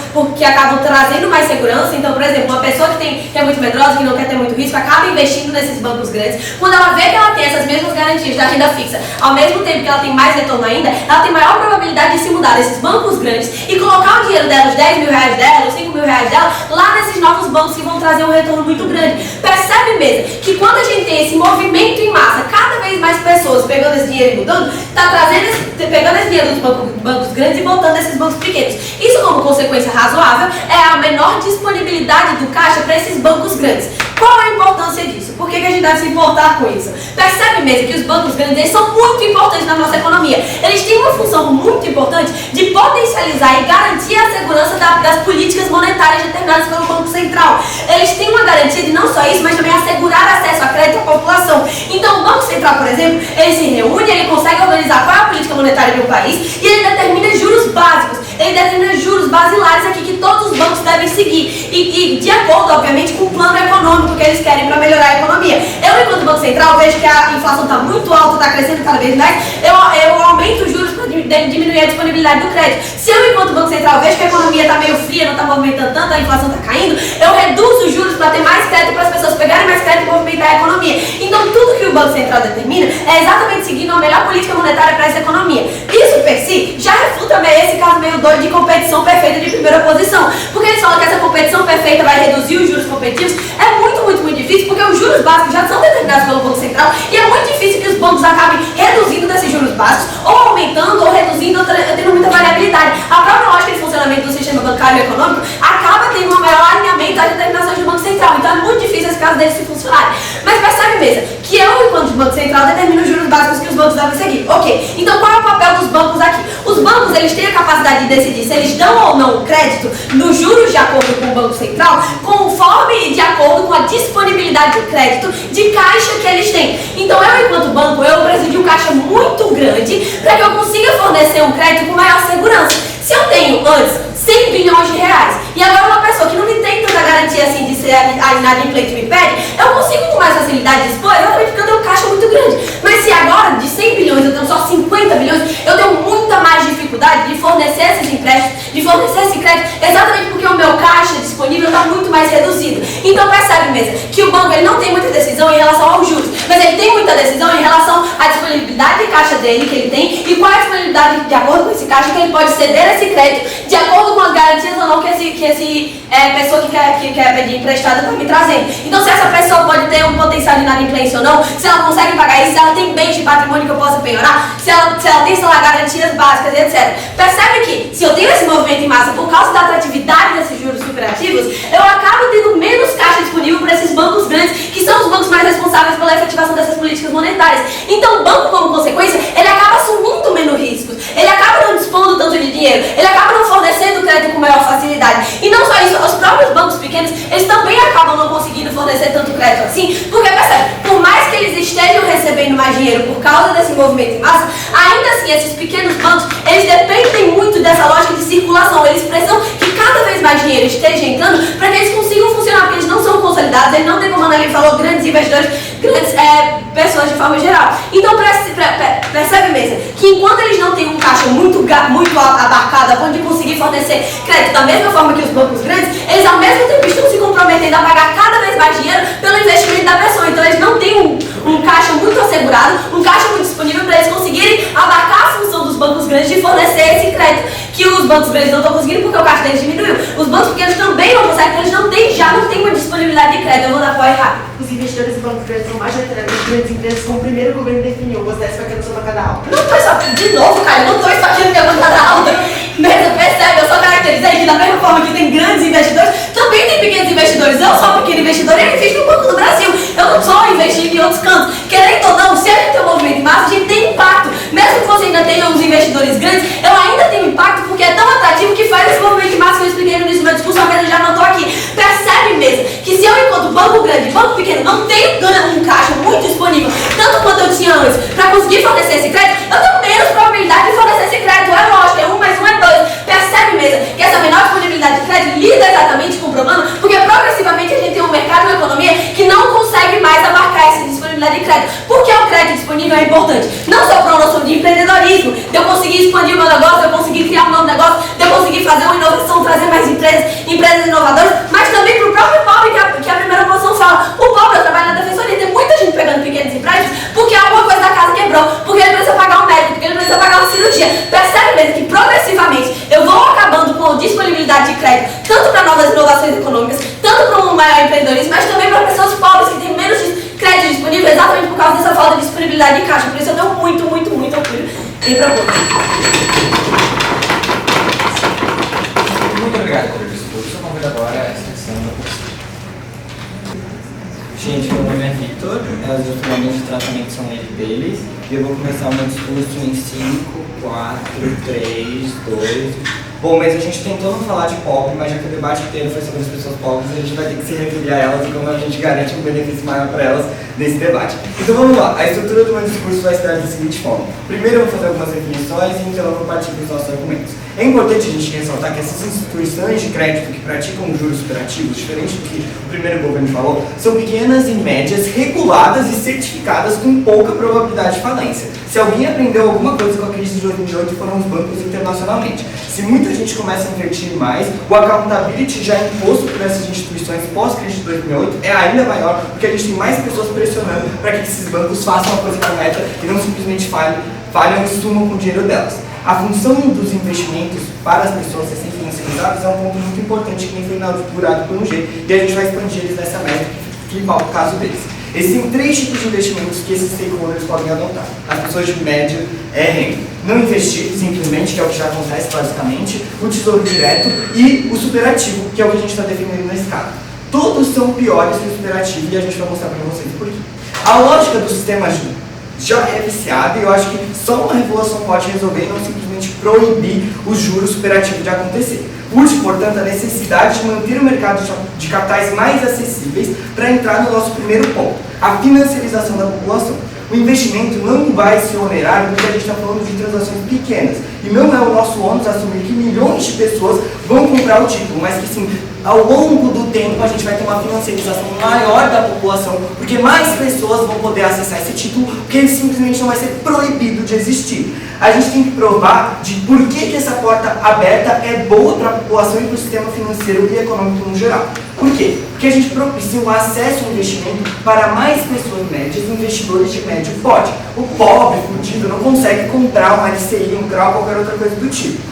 trazendo mais segurança. Então, por exemplo, uma pessoa que é muito medrosa, que não quer ter muito risco, acaba investindo nesses bancos grandes. Quando ela vê que ela tem essas mesmas garantias da renda fixa, ao mesmo tempo que ela tem mais retorno ainda, ela tem maior probabilidade de se mudar desses bancos grandes e colocar o dinheiro dela, os 10 mil reais dela, os 5 mil reais dela, lá nesses novos bancos que vão trazer um retorno muito grande. Percebe mesmo que quando a gente tem esse movimento em massa, cada vez mais pessoas pegando esse dinheiro e mudando, pegando esse dinheiro dos bancos grandes e botando nesses bancos pequenos. Isso, como consequência razoável, é a menor disponibilidade do caixa para esses bancos grandes. Qual a importância disso? Por que a gente deve se importar com isso? Percebe mesmo que os bancos grandes eles são muito importantes na nossa economia. Eles têm uma função muito importante de potencializar e garantir a segurança das políticas monetárias determinadas pelo Banco Central. Eles têm uma garantia de não só isso, mas também assegurar acesso a crédito à população. Então o Banco Central, por exemplo, ele se reúne, ele consegue organizar qual é a política monetária de um país e ele determina juros básicos. Ele determina juros basilares aqui que todos os bancos devem seguir e de acordo, obviamente, com o plano econômico que eles querem para melhorar a economia. Eu, enquanto Banco Central, vejo que a inflação está muito alta, está crescendo cada vez mais, eu aumento os juros para diminuir a disponibilidade do crédito. Se eu, enquanto Banco Central, vejo que a economia está meio fria, não está movimentando tanto, a inflação está caindo, eu reduzo os juros para ter mais crédito, para as pessoas pegarem mais crédito e movimentar a economia. Então, tudo que o Banco Central determina é exatamente seguindo a melhor política monetária para essa economia. Isso, per si, já refuta esse caso meio doido de competição perfeita de primeira posição. Porque eles falam que essa competição perfeita vai reduzir os juros competitivos. É muito difícil, porque os juros básicos já são determinados pelo Banco Central e é muito difícil que os bancos acabem reduzindo desses juros básicos, ou aumentando, ou reduzindo, ou tendo muita variabilidade. A própria lógica de funcionamento do sistema bancário e econômico acaba tendo um maior alinhamento às determinações do Banco Central. Então é muito difícil esse caso deles se funcionarem. Mas percebe mesmo que eu, enquanto Banco Central, determino os juros básicos que os bancos devem seguir. Ok, então qual é o papel dos bancos aqui? Os bancos, eles têm a capacidade de decidir se eles dão ou não crédito nos juros de acordo com o Banco Central, conforme e de acordo com a disponibilidade de crédito de caixa que eles têm. Então eu, enquanto banco, eu preciso de um caixa muito grande para que eu consiga fornecer um crédito com maior segurança. Se eu tenho antes 100 bilhões de reais e agora uma pessoa que não me tem tanta garantia assim de ser inadimplente me pede, eu consigo com mais facilidade dispor, exatamente porque eu tenho um caixa muito grande. Mas se agora de 100 bilhões eu tenho só 50 bilhões, eu tenho muita mais dificuldade de fornecer esses empréstimos, de fornecer esse crédito, exatamente porque o meu caixa disponível está muito mais reduzido. Então percebe mesmo que o banco ele não tem muita decisão em relação aos juros, mas ele tem muita decisão em relação à disponibilidade de caixa dele que ele tem e qual é a disponibilidade de acordo com esse caixa que ele pode ceder esse crédito, de acordo com as garantias ou não que essa pessoa que quer pedir emprestado está me trazendo. Então se essa pessoa pode ter um potencial de inadimplência ou não, se ela consegue pagar isso, se ela tem bens de patrimônio que eu possa penhorar, se ela tem, sei lá, garantias básicas, etc. Percebe que se eu tenho esse movimento em massa por causa da atratividade desses juros superativos, eu acabo tendo menos caixa disponível para esses bancos grandes, que são os bancos mais responsáveis pela efetivação dessas políticas monetárias. Então o banco, como consequência, ele acaba assumindo menos riscos, ele acaba não dispondo tanto de dinheiro, ele acaba não fornecendo crédito com maior facilidade. E não só isso, os próprios bancos pequenos, eles também acabam não conseguindo fornecer tanto crédito assim, porque percebe, por mais que eles estejam recebendo mais dinheiro por causa desse movimento em massa, ainda assim esses pequenos bancos, eles dependem muito dessa lógica de circulação, eles precisam que cada vez mais dinheiro esteja entrando para que eles consigam funcionar, porque eles não são consolidados, eles não têm, como a Anneli falou, grandes investidores, grandes pessoas de forma geral. Então percebe mesmo que enquanto eles não têm um caixa muito abarcado a ponto de conseguir fornecer crédito da mesma forma que os bancos grandes, eles ao mesmo tempo estão se comprometendo a pagar cada vez mais dinheiro pelo investimento da pessoa. Então eles não têm um caixa muito assegurado, um caixa muito disponível para eles conseguirem abarcar a função dos bancos grandes de fornecer esse crédito que os bancos grandes não estão conseguindo porque o caixa deles diminuiu. Os bancos pequenos também não conseguem, porque eles já não têm uma disponibilidade de crédito. Eu vou dar apoio rápido. Os investidores do Banco Grandes são majoritariamente grandes empresas como o primeiro governo definiu. Você está esfaqueando sua bancada alta. Não estou esfaqueando, de novo, cara, eu não estou esfaqueando minha bancada alta. Mesmo, percebe, eu só caracterizei que da mesma forma que tem grandes investidores, também tem pequenos investidores. Eu sou pequeno investidor e eu invisto no Banco do Brasil. Eu não só investindo em outros cantos. Querendo ou não, se a gente tem um movimento em massa, a gente tem impacto. Mesmo que você ainda tenha uns investidores grandes, eu ainda tenho impacto porque é tão atrativo que faz esse movimento em massa que eu expliquei no início do meu discurso, mas eu já não estou aqui. Percebe mesmo que se eu, enquanto banco grande, banco pequeno, não tenho um caixa muito disponível, tanto quanto eu tinha antes, para conseguir fazer disponibilidade de crédito. Porque o crédito disponível é importante, não só para uma noção de empreendedorismo, de eu conseguir expandir o meu negócio, de eu conseguir criar um novo negócio, de eu conseguir fazer uma inovação, trazer mais empresas inovadoras, mas também para o próprio pobre, que a primeira posição fala. O pobre, eu trabalho na defensoria, tem muita gente pegando pequenos empréstimos porque alguma coisa da casa quebrou, porque ele precisa pagar um médico, porque ele precisa pagar uma cirurgia. Percebe mesmo que progressivamente eu vou acabando com a disponibilidade de crédito, tanto para novas inovações econômicas, tanto para um maior empreendedorismo, mas também para pessoas pobres que têm menos crédito disponível, exatamente por causa dessa falta de disponibilidade de caixa. Por isso eu tenho muito orgulho em propor. Muito obrigado pelo discurso. Eu convido agora a extensão da possível. Gente, meu nome é Victor, os instrumentos de tratamento são deles, e eu vou começar o meu discurso em 5, 4, 3, 2... Bom, mas a gente tentou não falar de pobre, mas já que o debate inteiro foi sobre as pessoas pobres, a gente vai ter que se referir a elas e como a gente garante um benefício maior para elas nesse debate. Então vamos lá, a estrutura do meu discurso vai estar da seguinte forma. Primeiro eu vou fazer algumas definições e então eu vou partir dos nossos argumentos. É importante a gente ressaltar que essas instituições de crédito que praticam juros superativos, diferente do que o primeiro governo falou, são pequenas e médias, reguladas e certificadas com pouca probabilidade de falência. Se alguém aprendeu alguma coisa com a crise de 2008 foram os bancos internacionalmente. Se muita gente começa a invertir mais, o accountability já imposto por essas instituições pós-crise de 2008 é ainda maior, porque a gente tem mais pessoas pressionando para que esses bancos façam a coisa correta e não simplesmente falham e sumam com o dinheiro delas. A função dos investimentos para as pessoas serem financiarizadas é um ponto muito importante que nem foi inaugurado por um G, e a gente vai expandir eles nessa meta que fala o caso deles. Existem 3 tipos de investimentos que esses stakeholders podem adotar. As pessoas de média renda. Não investir, simplesmente, que é o que já acontece basicamente, o tesouro direto e o superativo, que é o que a gente está defendendo na escala. Todos são piores que o superativo e a gente vai mostrar para vocês por quê. A lógica do sistema já é viciada e eu acho que só uma regulação pode resolver e não simplesmente proibir o juros superativo de acontecer. Urge, portanto, a necessidade de manter o mercado de capitais mais acessíveis para entrar no nosso primeiro ponto, a financiarização da população. O investimento não vai se onerar porque a gente está falando de transações pequenas. E não é o nosso ônus assumir que milhões de pessoas vão comprar o título, mas que sim, ao longo do tempo a gente vai ter uma financiarização maior da população, porque mais pessoas vão poder acessar esse título, porque ele simplesmente não vai ser proibido de existir. A gente tem que provar de por que essa porta aberta é boa para a população e para o sistema financeiro e econômico no geral. Por quê? Porque a gente propicia o acesso ao investimento para mais pessoas médias e investidores de médio porte. O pobre, fudido, não consegue comprar uma LCI, um CRA ou qualquer outra coisa do tipo.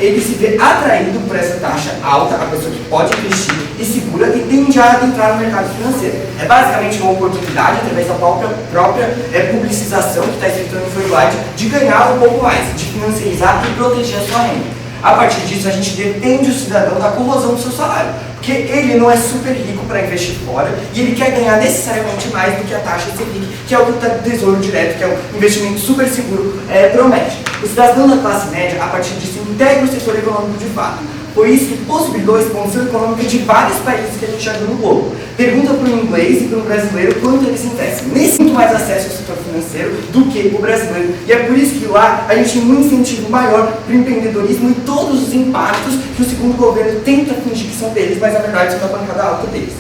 Ele se vê atraído por essa taxa alta, a pessoa que pode investir e segura e tende a entrar no mercado financeiro. É basicamente uma oportunidade, através da própria publicização que está escrito no Freelite, de ganhar um pouco mais, de financiarizar e proteger a sua renda. A partir disso, a gente depende o cidadão da corrosão do seu salário, porque ele não é super rico para investir fora e ele quer ganhar necessariamente mais do que a taxa Selic, que é o que o Tesouro Direto, que é um investimento super seguro, promete. O cidadão da classe média, a partir disso, integra o setor econômico de fato. Foi isso que possibilitou a expansão econômica de vários países que a gente já viu no globo. Pergunta para o inglês e para o brasileiro quanto eles investem. Nesse muito mais acesso ao setor financeiro do que o brasileiro. E é por isso que lá a gente tem um incentivo maior para o empreendedorismo e todos os impactos que o segundo governo tenta fingir que são deles, mas na verdade são da bancada alta deles.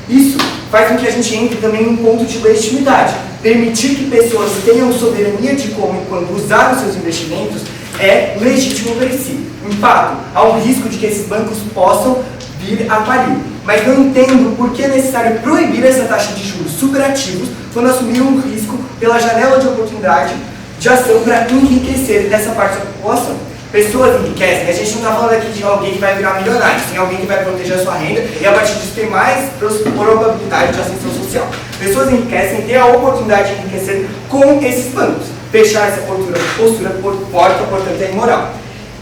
Isso faz com que a gente entre também num ponto de legitimidade. Permitir que pessoas tenham soberania de como e quando usar os seus investimentos é legítimo para si. Em fato, há um risco de que esses bancos possam vir a falir. Mas não entendo por que é necessário proibir essa taxa de juros superativos quando assumiram um risco pela janela de oportunidade de ação para enriquecer essa parte da população. Pessoas enriquecem, a gente não está falando aqui de alguém que vai virar milionário, tem alguém que vai proteger a sua renda e a partir disso tem mais probabilidade de ascensão social. Pessoas enriquecem e têm a oportunidade de enriquecer com esses bancos. Fechar essa postura por porta, portanto, é imoral.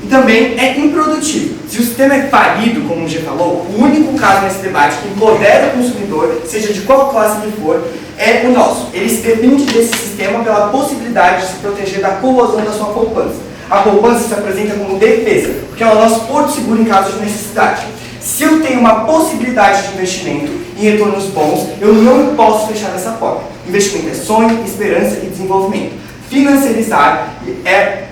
E também é improdutivo. Se o sistema é falido, como o G falou, o único caso nesse debate que empodera o consumidor, seja de qual classe ele for, é o nosso. Ele se depende desse sistema pela possibilidade de se proteger da corrosão da sua poupança. A poupança se apresenta como defesa, porque é o nosso porto seguro em caso de necessidade. Se eu tenho uma possibilidade de investimento em retornos bons, eu não posso fechar essa porta. Investimento é sonho, esperança e desenvolvimento. Financiarizar é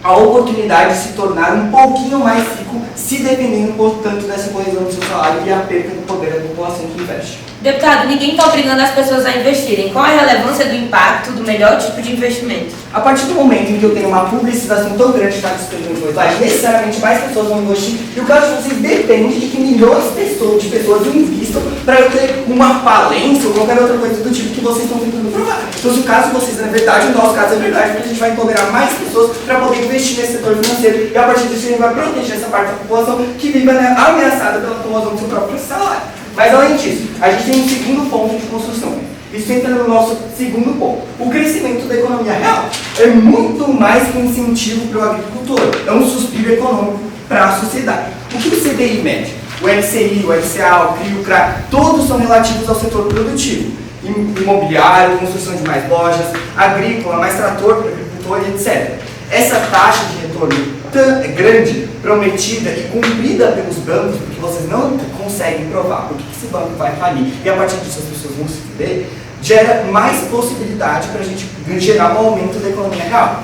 a oportunidade de se tornar um pouquinho mais rico, se dependendo, portanto, dessa correção do seu salário e a perda do poder da população que investe. Deputado, ninguém está obrigando as pessoas a investirem. Qual a relevância do impacto do melhor tipo de investimento? A partir do momento em que eu tenho uma publicização tão grande para os intelectuais, necessariamente mais pessoas vão investir. E o caso de vocês depende de que milhões de pessoas invistam para eu ter uma falência ou qualquer outra coisa do tipo que vocês estão tentando provar. Então, se o caso de vocês é verdade, o nosso caso é verdade, porque a gente vai empoderar mais pessoas para poder investir nesse setor financeiro. E a partir disso, a gente vai proteger essa parte da população que vive ameaçada pela tomada do seu próprio salário. Mas além disso, a gente tem um segundo ponto de construção. Isso entra no nosso segundo ponto. O crescimento da economia real é muito mais que um incentivo para o agricultor. É um suspiro econômico para a sociedade. O que o CDI mede? O LCI, o LCA, o CRI, o CRA, todos são relativos ao setor produtivo. Imobiliário, construção de mais lojas, agrícola, mais trator para agricultor e etc. Essa taxa de retorno tão grande, prometida e cumprida pelos bancos, porque vocês não conseguem provar porque esse banco vai falir e a partir disso as pessoas vão se fuder, gera mais possibilidade para a gente gerar um aumento da economia real.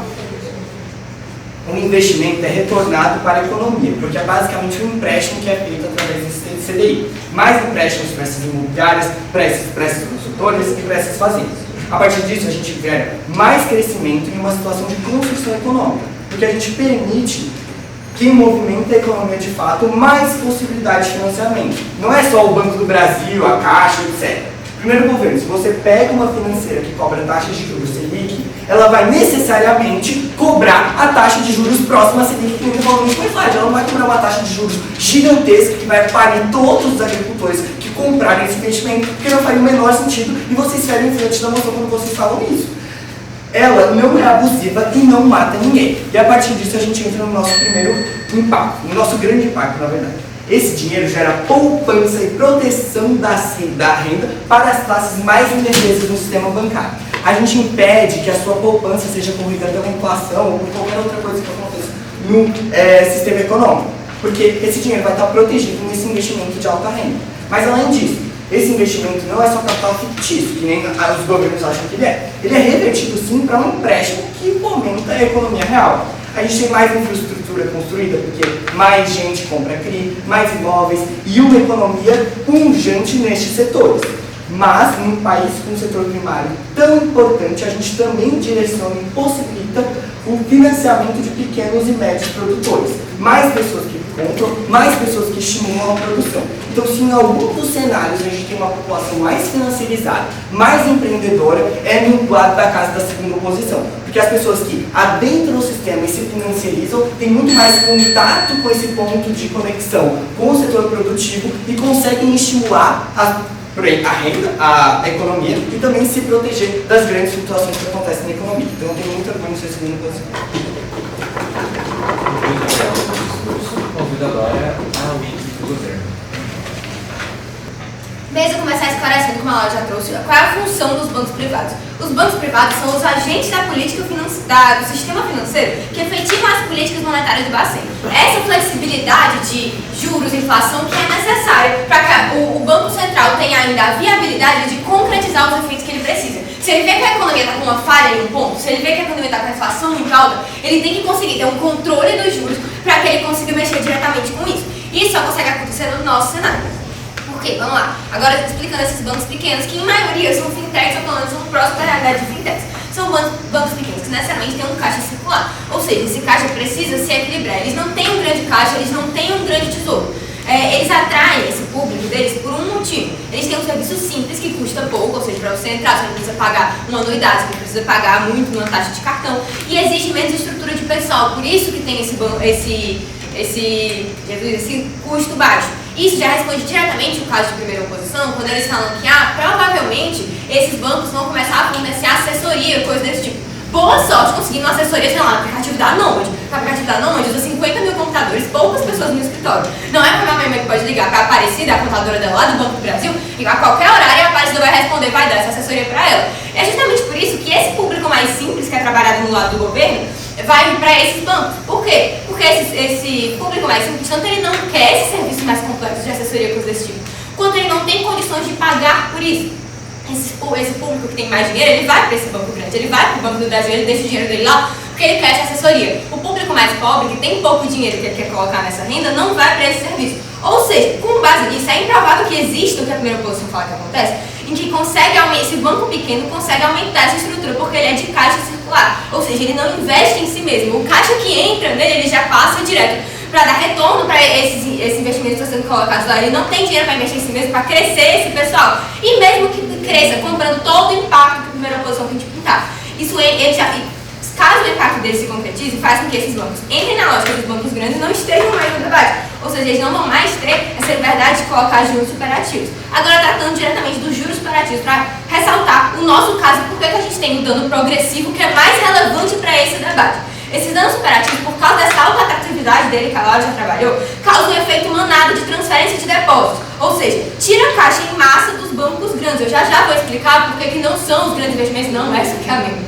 Um investimento é retornado para a economia, porque é basicamente um empréstimo que é feito através desse CDI. Mais empréstimos para essas imobiliárias, para essas construtoras e para essas fazendas. A partir disso, a gente gera mais crescimento em uma situação de construção econômica, porque a gente permite que movimenta a economia de fato mais possibilidade de financiamento. Não é só o Banco do Brasil, a Caixa, etc. Primeiro governo, se você pega uma financeira que cobra taxa de juros Selic, ela vai necessariamente cobrar a taxa de juros próxima a Selic, que provavelmente foi slide. Ela não vai cobrar uma taxa de juros gigantesca que vai parir todos os agricultores que comprarem esse investimento, porque não faria o menor sentido e vocês ferem em frente da moção quando vocês falam isso. Ela não é abusiva e não mata ninguém. E a partir disso a gente entra no nosso primeiro impacto, no nosso grande impacto, na verdade. Esse dinheiro gera poupança e proteção da renda para as classes mais indefesas no sistema bancário. A gente impede que a sua poupança seja corrida pela inflação ou por qualquer outra coisa que aconteça no sistema econômico, porque esse dinheiro vai estar protegido nesse investimento de alta renda. Mas além disso, esse investimento não é só capital fictício, que nem os governos acham que ele é. Ele é revertido sim para um empréstimo que fomenta a economia real. A gente tem mais infraestrutura construída porque mais gente compra CRI, mais imóveis e uma economia pujante nestes setores. Mas, num país com um setor primário tão importante, a gente também direciona e possibilita o financiamento de pequenos e médios produtores. Mais pessoas que compram, mais pessoas que estimulam a produção. Então, se em algum dos cenários a gente tem uma população mais financiarizada, mais empreendedora, é no lado da casa da segunda posição. Porque as pessoas que adentram o sistema e se financiarizam têm muito mais contato com esse ponto de conexão com o setor produtivo e conseguem estimular a renda, a economia e também se proteger das grandes flutuações que acontecem na economia. Então, eu tenho muito orgulho de ser segunda posição. Convido agora a Wiki do governo. Mesmo começar esclarecendo, como a Laura já trouxe, qual é a função dos bancos privados. Os bancos privados são os agentes da política do sistema financeiro que efetivam as políticas monetárias do Bacen. Essa flexibilidade de juros e inflação que é necessária para que o Banco Central tenha ainda a viabilidade de concretizar os efeitos que ele precisa. Se ele vê que a economia está com uma falha em um ponto, se ele vê que a economia está com a inflação muito alta, ele tem que conseguir ter um controle dos juros para que ele consiga mexer diretamente com isso. Isso só consegue acontecer no nosso cenário. Por quê? Vamos lá. Agora explicando esses bancos pequenos, que em maioria são fintechs, ou pelo menos são próximos da realidade de fintechs. São bancos pequenos que necessariamente têm um caixa circular. Ou seja, esse caixa precisa se equilibrar. Eles não têm um grande caixa, eles não têm um grande tesouro. Eles atraem esse público deles por um motivo. Eles têm um serviço simples que custa pouco, ou seja, para você entrar, você não precisa pagar uma anuidade, você não precisa pagar muito numa taxa de cartão. E exige menos estrutura de pessoal, por isso que tem esse custo baixo. Isso já responde diretamente o caso de primeira oposição, quando eles falam que provavelmente esses bancos vão começar a fornecer assessoria, coisa desse tipo. Boa sorte conseguindo uma assessoria, sei lá, no aplicativo da Nomad. O aplicativo da Nomad usa 50 mil computadores, poucas pessoas no escritório. Não é como a minha mãe que pode ligar para a Aparecida, a contadora dela lá do Banco do Brasil, e a qualquer horário a Aparecida vai responder, vai dar essa assessoria para ela. É justamente por isso que esse público mais simples, que é trabalhado no lado do governo, vai para esses bancos. Por quê? Porque esse público mais simples, tanto ele não quer esse serviço mais complexo de assessoria, coisa desse tipo, quanto ele não tem condições de pagar por isso. Esse público que tem mais dinheiro, ele vai para esse banco grande, ele vai para o Banco do Brasil, ele deixa o dinheiro dele lá, porque ele quer essa assessoria. O público mais pobre, que tem pouco dinheiro que ele quer colocar nessa renda, não vai para esse serviço. Ou seja, com base nisso, é improvável que exista o que a primeira oposição fala que acontece, em que esse banco pequeno consegue aumentar essa estrutura, porque ele é de caixa circular. Ou seja, ele não investe em si mesmo. O caixa que entra nele, ele já passa direto para dar retorno para esses investimentos que estão sendo colocados lá. Ele não tem dinheiro para investir em si mesmo, para crescer esse pessoal. E mesmo que cresça, comprando todo o impacto que a primeira oposição tem de pintar. Isso ele já... Caso o impacto dele se concretize, faz com que esses bancos entrem na lógica dos bancos grandes e não estejam mais no debate. Ou seja, eles não vão mais ter essa liberdade de colocar juros superativos. Agora, tratando diretamente dos juros superativos, para ressaltar o nosso caso, por que a gente tem um dano progressivo que é mais relevante para esse debate. Esses danos superativos, por causa dessa alta atratividade dele, que a Laura já trabalhou, causam um efeito manada de transferência de depósitos. Ou seja, tira a caixa em massa dos bancos grandes. Eu já vou explicar por que não são os grandes investimentos, não, essa que é a mesma.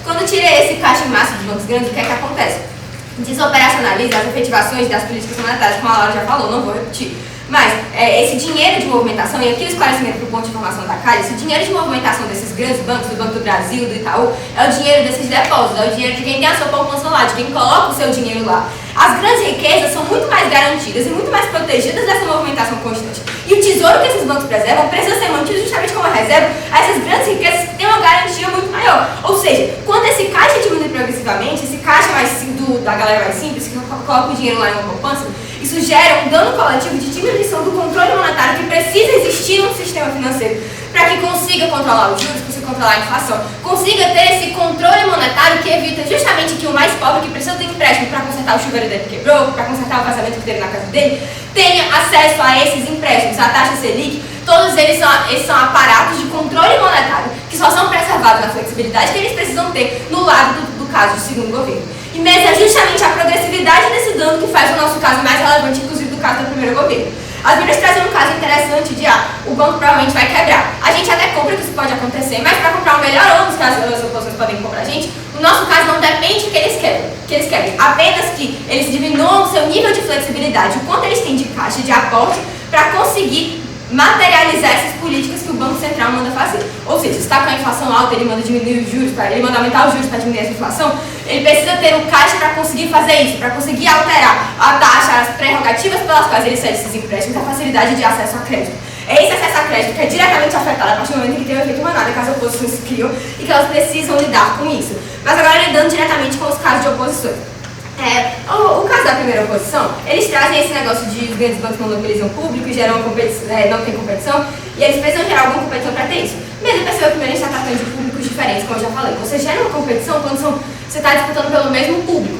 Quando tira esse caixa em massa dos bancos grandes, o que é que acontece? Desoperacionaliza as efetivações das políticas monetárias, como a Laura já falou, não vou repetir. Mas esse dinheiro de movimentação, e aqui o esclarecimento para o ponto de informação da Caixa, esse dinheiro de movimentação desses grandes bancos, do Banco do Brasil, do Itaú, é o dinheiro desses depósitos, é o dinheiro de quem tem a sua poupança lá, de quem coloca o seu dinheiro lá. As grandes riquezas são muito mais garantidas e muito mais protegidas dessa movimentação constante. E o tesouro que esses bancos preservam precisa ser mantido justamente como reserva a essas grandes riquezas que têm uma garantia muito maior. Ou seja, quando esse caixa diminui progressivamente, esse caixa da galera mais simples, que coloca o dinheiro lá em uma poupança, isso gera um dano coletivo de diminuição do controle monetário que precisa existir no sistema financeiro para que consiga controlar os juros, consiga controlar a inflação, consiga ter esse controle monetário que evita justamente que o mais pobre, que precisa de um empréstimo para consertar o chuveiro dele que quebrou, para consertar o vazamento que teve na casa dele, tenha acesso a esses empréstimos. A taxa Selic, todos eles são aparatos de controle monetário que só são preservados na flexibilidade que eles precisam ter no lado do caso do segundo governo. E mesmo é justamente a progressividade desse dano que faz o nosso caso mais relevante, inclusive do caso do primeiro governo. As Bíblias trazem um caso interessante de o banco provavelmente vai quebrar. A gente até compra que isso pode acontecer, mas para comprar um melhor ou nos casos as oposições podem comprar a gente, o nosso caso não depende que eles quebrem, apenas que eles diminuam o seu nível de flexibilidade, o quanto eles têm de caixa, de aporte, para conseguir materializar essas políticas que o Banco Central manda fazer. Ou seja, se está com a inflação alta, ele manda diminuir os juros, ele manda aumentar os juros para diminuir essa inflação, ele precisa ter o caixa para conseguir fazer isso, para conseguir alterar a taxa, as prerrogativas pelas quais ele cede esses empréstimos, a facilidade de acesso a crédito. É esse acesso a crédito que é diretamente afetado a partir do momento em que tem o efeito manada que as oposições se criam e que elas precisam lidar com isso. Mas agora lidando diretamente com os casos de oposições. O caso da primeira oposição, eles trazem esse negócio de os grandes bancos monopolizam o público e geram uma competição, não tem competição, e eles precisam gerar alguma competição para ter isso. Mesmo percebeu que a gente está tratando de públicos diferentes, como eu já falei. Você gera uma competição quando você está disputando pelo mesmo público.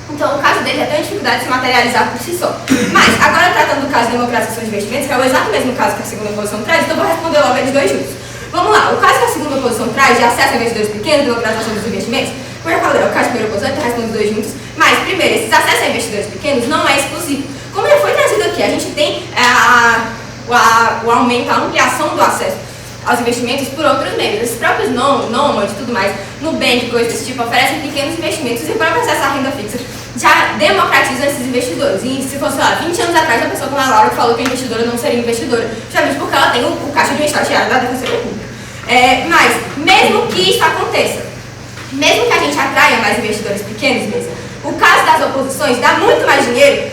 Então, o caso dele já tem uma dificuldade de se materializar por si só. Mas, agora tratando do caso de democratização de investimentos, que é o exato mesmo caso que a segunda oposição traz, então eu vou responder logo eles dois juntos. Vamos lá, o caso que a segunda oposição traz de acesso a investidores pequenos, democratização dos investimentos, como eu já falei, o caso de primeira oposição, então respondo os dois juntos. Mas, primeiro, esses acessos a investidores pequenos não é exclusivo. Como já foi trazido aqui, a gente tem o aumento, a ampliação do acesso aos investimentos por outros meios. Esses próprios Nomad e tudo mais, Nubank, coisas desse tipo, oferecem pequenos investimentos e o próprio acesso à renda fixa já democratiza esses investidores. E se fosse lá 20 anos atrás, a pessoa como a Laura que falou que a investidora não seria investidora, justamente porque ela tem o caixa de um estagiário da Defensoria Pública. Mas, mesmo que isso aconteça, mesmo que a gente atraia mais investidores pequenos mesmo, o caso das oposições dá muito mais dinheiro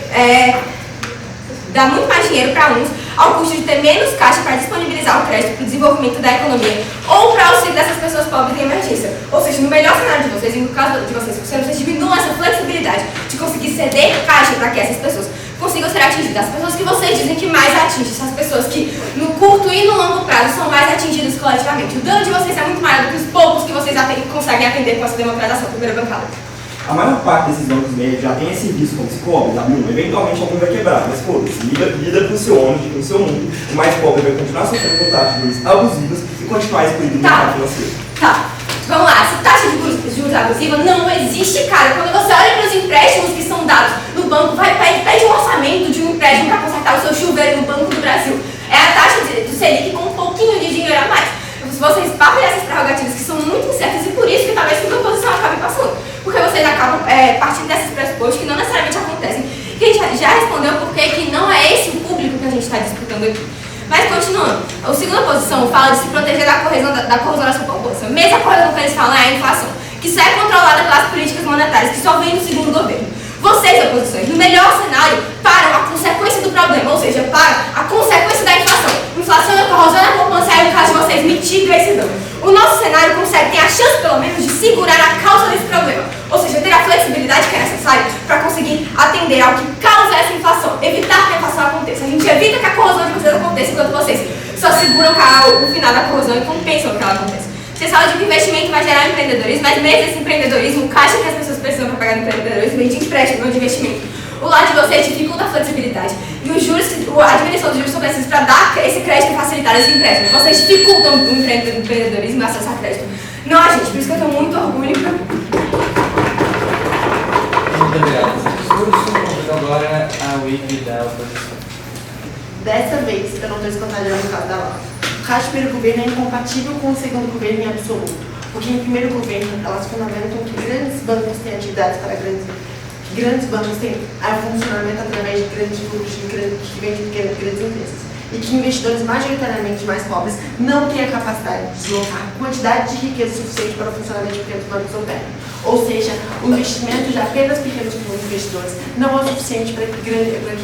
para uns, ao custo de ter menos caixa para disponibilizar o crédito para o desenvolvimento da economia ou para o auxílio dessas pessoas pobres em emergência. Ou seja, no melhor cenário de vocês, e no caso de vocês diminuam essa flexibilidade de conseguir ceder caixa para que essas pessoas consigam ser atingidas. As pessoas que vocês dizem que mais atingem são as pessoas que no curto e no longo prazo são mais atingidas coletivamente. O dano de vocês é muito maior do que os poucos que vocês conseguem atender com essa democratização primeira bancada. A maior parte desses bancos médios já tem esse risco como se cobre, tá? Eventualmente algum vai quebrar, mas foda-se, lida com o seu ônibus, com o seu mundo. O mais pobre vai continuar sofrendo com taxas de juros abusivas e continuar excluído do mercado financeiro. Tá, vamos lá, essa taxa de juros abusiva não existe, cara. Quando você olha para os empréstimos que são dados no banco, pede um orçamento de um empréstimo para consertar o seu chuveiro no Banco do Brasil. É a taxa do Selic com um pouquinho de dinheiro a mais. Vocês partem dessas prerrogativas que são muito incertas e por isso que talvez a oposição acabe passando. Porque vocês acabam partindo desses pressupostos que não necessariamente acontecem. Que a gente já respondeu porque que não é esse o público que a gente está disputando aqui. Mas continuando, a segunda posição fala de se proteger da corrosão da sua população. Mesma corrosão que eles falam é a inflação, que só é controlada pelas políticas monetárias, que só vem no segundo governo. Vocês, oposições, no melhor cenário, para a consequência do problema, ou seja, para a consequência da inflação. Inflação e corrosão na poupança, aí no caso de vocês, mitiga esse dano. O nosso cenário consegue ter a chance, pelo menos, de segurar a causa desse problema, ou seja, ter a flexibilidade que é necessária para conseguir atender ao que causa essa inflação, evitar que a inflação aconteça. A gente evita que a corrosão de vocês aconteça, enquanto vocês só seguram o final da corrosão e compensam que ela aconteça. Vocês falam de que o investimento vai gerar empreendedorismo, mas mesmo esse empreendedorismo, o caixa que as pessoas precisam para pagar no empreendedorismo vem de empréstimo, não de investimento. O lado de vocês dificulta a flexibilidade. E os juros, a diminuição dos juros são precisos para dar esse crédito e facilitar esse empréstimo. Vocês dificultam o empreendedorismo e o acesso a crédito. Não, gente, por isso que eu tenho muito orgulho. Muito obrigado por esse discurso. Convido agora a Wiki da oposição. Dessa vez, eu não estou escandalizando o caso da Laura. O caso do primeiro governo é incompatível com o segundo governo em absoluto. Porque em primeiro governo, elas fundamentam que grandes bancos têm atividades para grandes bancos têm funcionamento através de grandes grupos que vêm de grandes empresas. E que investidores majoritariamente mais pobres não têm a capacidade de deslocar quantidade de riqueza suficiente para o funcionamento de pequenos bancos operem. Ou seja, o investimento de apenas pequenos investidores não é o suficiente para que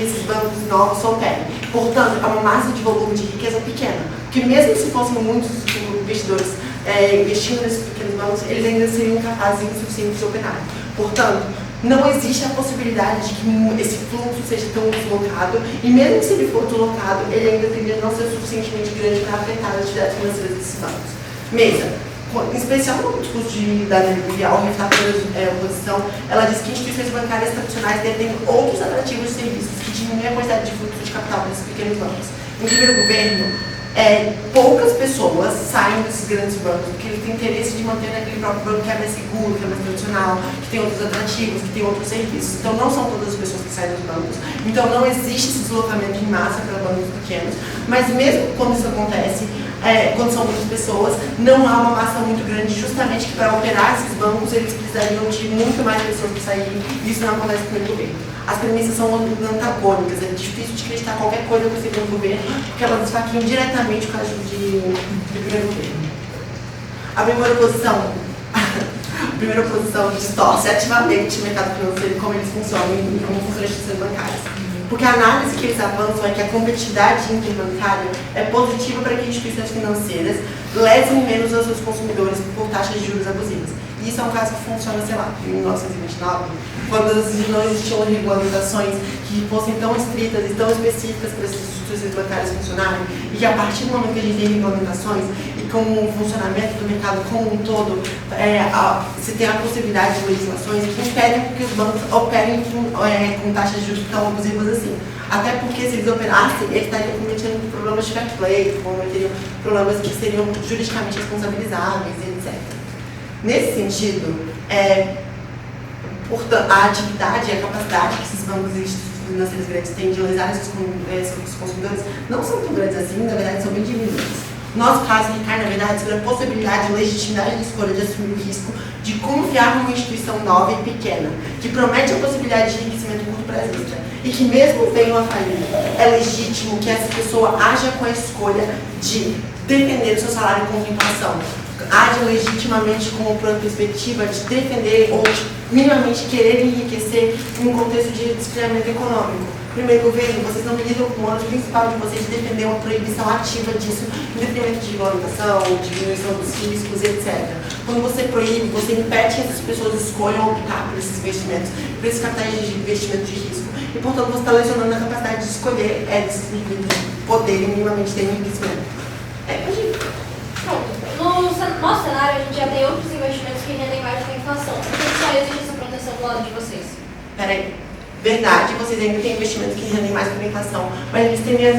esses bancos novos operem. Portanto, é uma massa de volume de riqueza pequena. Porque mesmo se fossem muitos investidores investindo nesses pequenos bancos, eles ainda seriam incapazes e insuficientes de operar. Portanto, não existe a possibilidade de que esse fluxo seja tão deslocado, e mesmo se ele for deslocado, ele ainda teria não ser suficientemente grande para afetar as atividades financeiras desses bancos. Mesa, em especial no discurso da Nelly, ao refutar a oposição, ela diz que instituições bancárias tradicionais detêm outros atrativos de serviços que diminuem a quantidade de fluxo de capital desses pequenos bancos. Em primeiro governo, poucas pessoas saem desses grandes bancos porque eles têm interesse de manter aquele próprio banco que é mais seguro, que é mais tradicional, que tem outros atrativos, que tem outros serviços. Então não são todas as pessoas que saem dos bancos. Então não existe esse deslocamento em massa para bancos pequenos. Mas mesmo quando isso acontece, quando são muitas pessoas, não há uma massa muito grande, justamente que para operar esses bancos eles precisariam de muito mais pessoas para saírem, e isso não acontece com o governo. As premissas são antagônicas, é difícil de acreditar qualquer coisa com o segundo governo, porque elas esfaqueiam diretamente o caso de primeiro governo. A primeira oposição distorce ativamente o mercado financeiro, como eles funcionam e como funcionam as instituições bancárias. Porque a análise que eles avançam é que a competitividade interbancária é positiva para que instituições financeiras lesem menos os seus consumidores por taxas de juros abusivas. E isso é um caso que funciona, sei lá, em 1929, quando não existiam regulamentações que fossem tão estritas e tão específicas para essas instituições bancárias funcionarem, e que a partir do momento que a gente tem regulamentações e com o funcionamento do mercado como um todo, se tem a possibilidade de legislações que impedem que os bancos operem com taxas de juros tão abusivas assim. Até porque se eles operassem, eles estariam cometendo problemas de fair play, cometeriam problemas que seriam juridicamente responsabilizáveis, etc. Nesse sentido, portanto, a atividade e a capacidade que esses bancos e instituições financeiras grandes têm de lesar esses consumidores não são tão grandes assim, na verdade são bem diminutas. Nosso caso recai, na verdade, sobre a possibilidade e legitimidade de escolha de assumir o risco de confiar numa instituição nova e pequena, que promete a possibilidade de enriquecimento curto prazista, e que mesmo venham a falir, é legítimo que essa pessoa haja com a escolha de defender o seu salário contra a inflação, haja legitimamente com a perspectiva de defender ou de minimamente querer enriquecer em um contexto de desfriamento econômico. Primeiro governo, vocês não lidam com o ônus principal de vocês defender uma proibição ativa disso, em detrimento de regulamentação, diminuição dos riscos, etc. Quando você proíbe, você impede que essas pessoas escolham optar por esses investimentos, por esses capitais de investimento de risco. E, portanto, você está lesionando a capacidade de escolher, de poderem minimamente ter enriquecimento. No nosso cenário, a gente já tem outros investimentos que rendem mais do que a inflação. Por que só existe essa proteção do lado de vocês? Peraí. Verdade, vocês ainda têm investimentos que rendem mais que a inflação, mas eles tendem a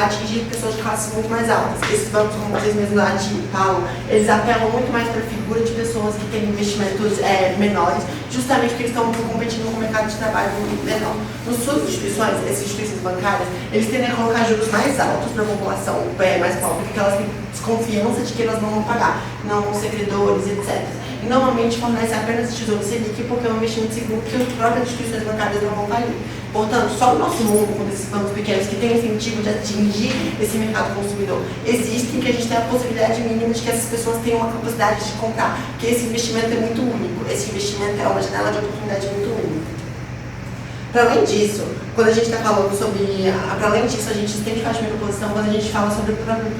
atingir pessoas de classes muito mais altas. Esses bancos, como vocês mesmos falam, eles apelam muito mais para a figura de pessoas que têm investimentos menores, justamente porque eles estão competindo com o mercado de trabalho menor. Nas suas instituições, essas instituições bancárias, eles tendem a colocar juros mais altos para a população mais pobre, porque elas têm desconfiança de que elas não vão pagar, não vão ser credores, etc. E normalmente fornece apenas Tesouro Selic porque é um investimento seguro que as próprias instituições bancárias não vão falir. Portanto, só o nosso mundo, com esses bancos pequenos que têm o incentivo de atingir esse mercado consumidor, existe que a gente tem a possibilidade mínima de que essas pessoas tenham uma capacidade de comprar, porque esse investimento é muito único, esse investimento é uma janela de oportunidade muito única. Para além disso, quando a gente está falando sobre, para além disso, a gente tem que fazer uma posição quando a gente fala sobre a própria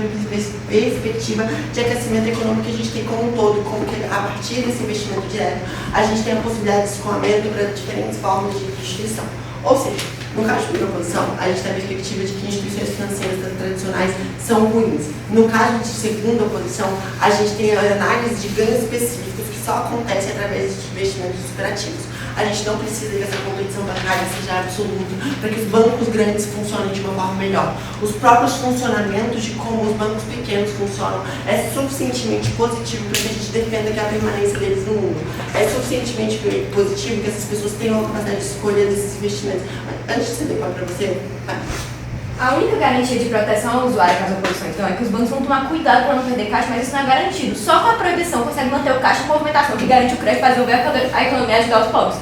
perspectiva de aquecimento econômico que a gente tem como um todo, como que a partir desse investimento direto, a gente tem a possibilidade de escoamento para diferentes formas de instituição. Ou seja, no caso de primeira posição, a gente tem a perspectiva de que instituições financeiras tradicionais são ruins. No caso de segunda posição, a gente tem a análise de ganhos específicos que só acontecem através de investimentos superativos. A gente não precisa que essa competição bancária seja absoluta para que os bancos grandes funcionem de uma forma melhor. Os próprios funcionamentos de como os bancos pequenos funcionam é suficientemente positivo para que a gente defenda que a permanência deles no mundo. É suficientemente positivo que essas pessoas tenham a capacidade de escolha desses investimentos. Antes de ceder para você, A única garantia de proteção ao usuário caso a posição então é que os bancos vão tomar cuidado para não perder caixa, mas isso não é garantido. Só com a proibição consegue manter o caixa em movimentação, que garante o crédito para desenvolver a economia e ajudar os pobres.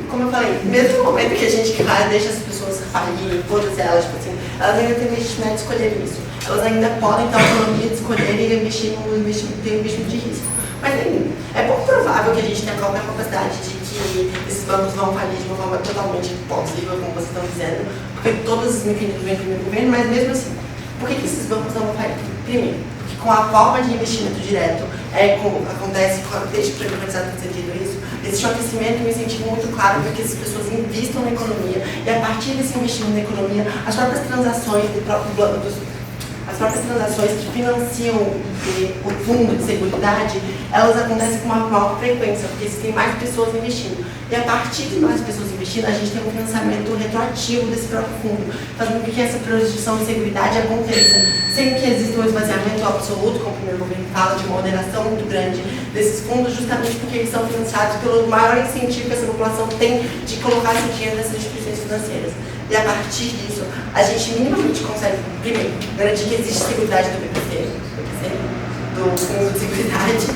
Como eu falei, mesmo no momento que a gente deixa as pessoas falir, todas elas, tipo assim, elas ainda têm legitimidade de escolher isso. Elas ainda podem ter a autonomia de escolher e investir no investimento de risco. Mas ainda, é pouco provável que a gente tenha qualquer capacidade de que esses bancos vão falir de uma forma totalmente possível, como vocês estão dizendo, porque todos os mecanismos vêm primeiro governo, mas mesmo assim, por que esses bancos não vão falir? Primeiro, porque com a forma de investimento direto, acontece, desde que o privatizado tem sentido isso, existe um aquecimento e um incentivo muito claro para que essas pessoas investam na economia, e a partir desse investimento na economia, as próprias transações do próprio as próprias transações que financiam o fundo de seguridade, elas acontecem com uma maior frequência, porque existem mais pessoas investindo. E a partir de mais pessoas investindo, a gente tem um financiamento retroativo desse próprio fundo, fazendo com que essa projeção de seguridade aconteça, sem que exista um esvaziamento absoluto, como o primeiro governo fala, de uma moderação muito grande desses fundos, justamente porque eles são financiados pelo maior incentivo que essa população tem de colocar esse dinheiro nessas instituições financeiras. E a partir disso, a gente minimamente consegue, primeiro, garantir que existe seguridade do BPC, do Fundo de Seguridade.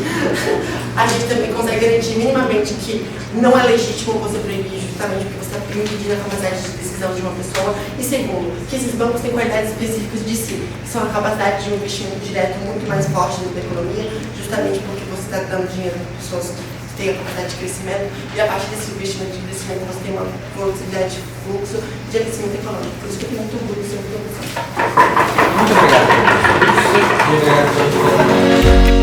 A gente também consegue garantir minimamente que não é legítimo você proibir, justamente porque você está impedindo a capacidade de decisão de uma pessoa. E segundo, que esses bancos têm qualidades específicas de si, que são a capacidade de um investimento direto muito mais forte dentro da economia, justamente porque você está dando dinheiro para pessoas que têm a capacidade de crescimento, e a partir desse investimento de crescimento você tem uma possibilidade de fluxo de crescimento econômico. Por isso que eu tenho muito orgulho de ser uma professora. Muito obrigado. Muito obrigado.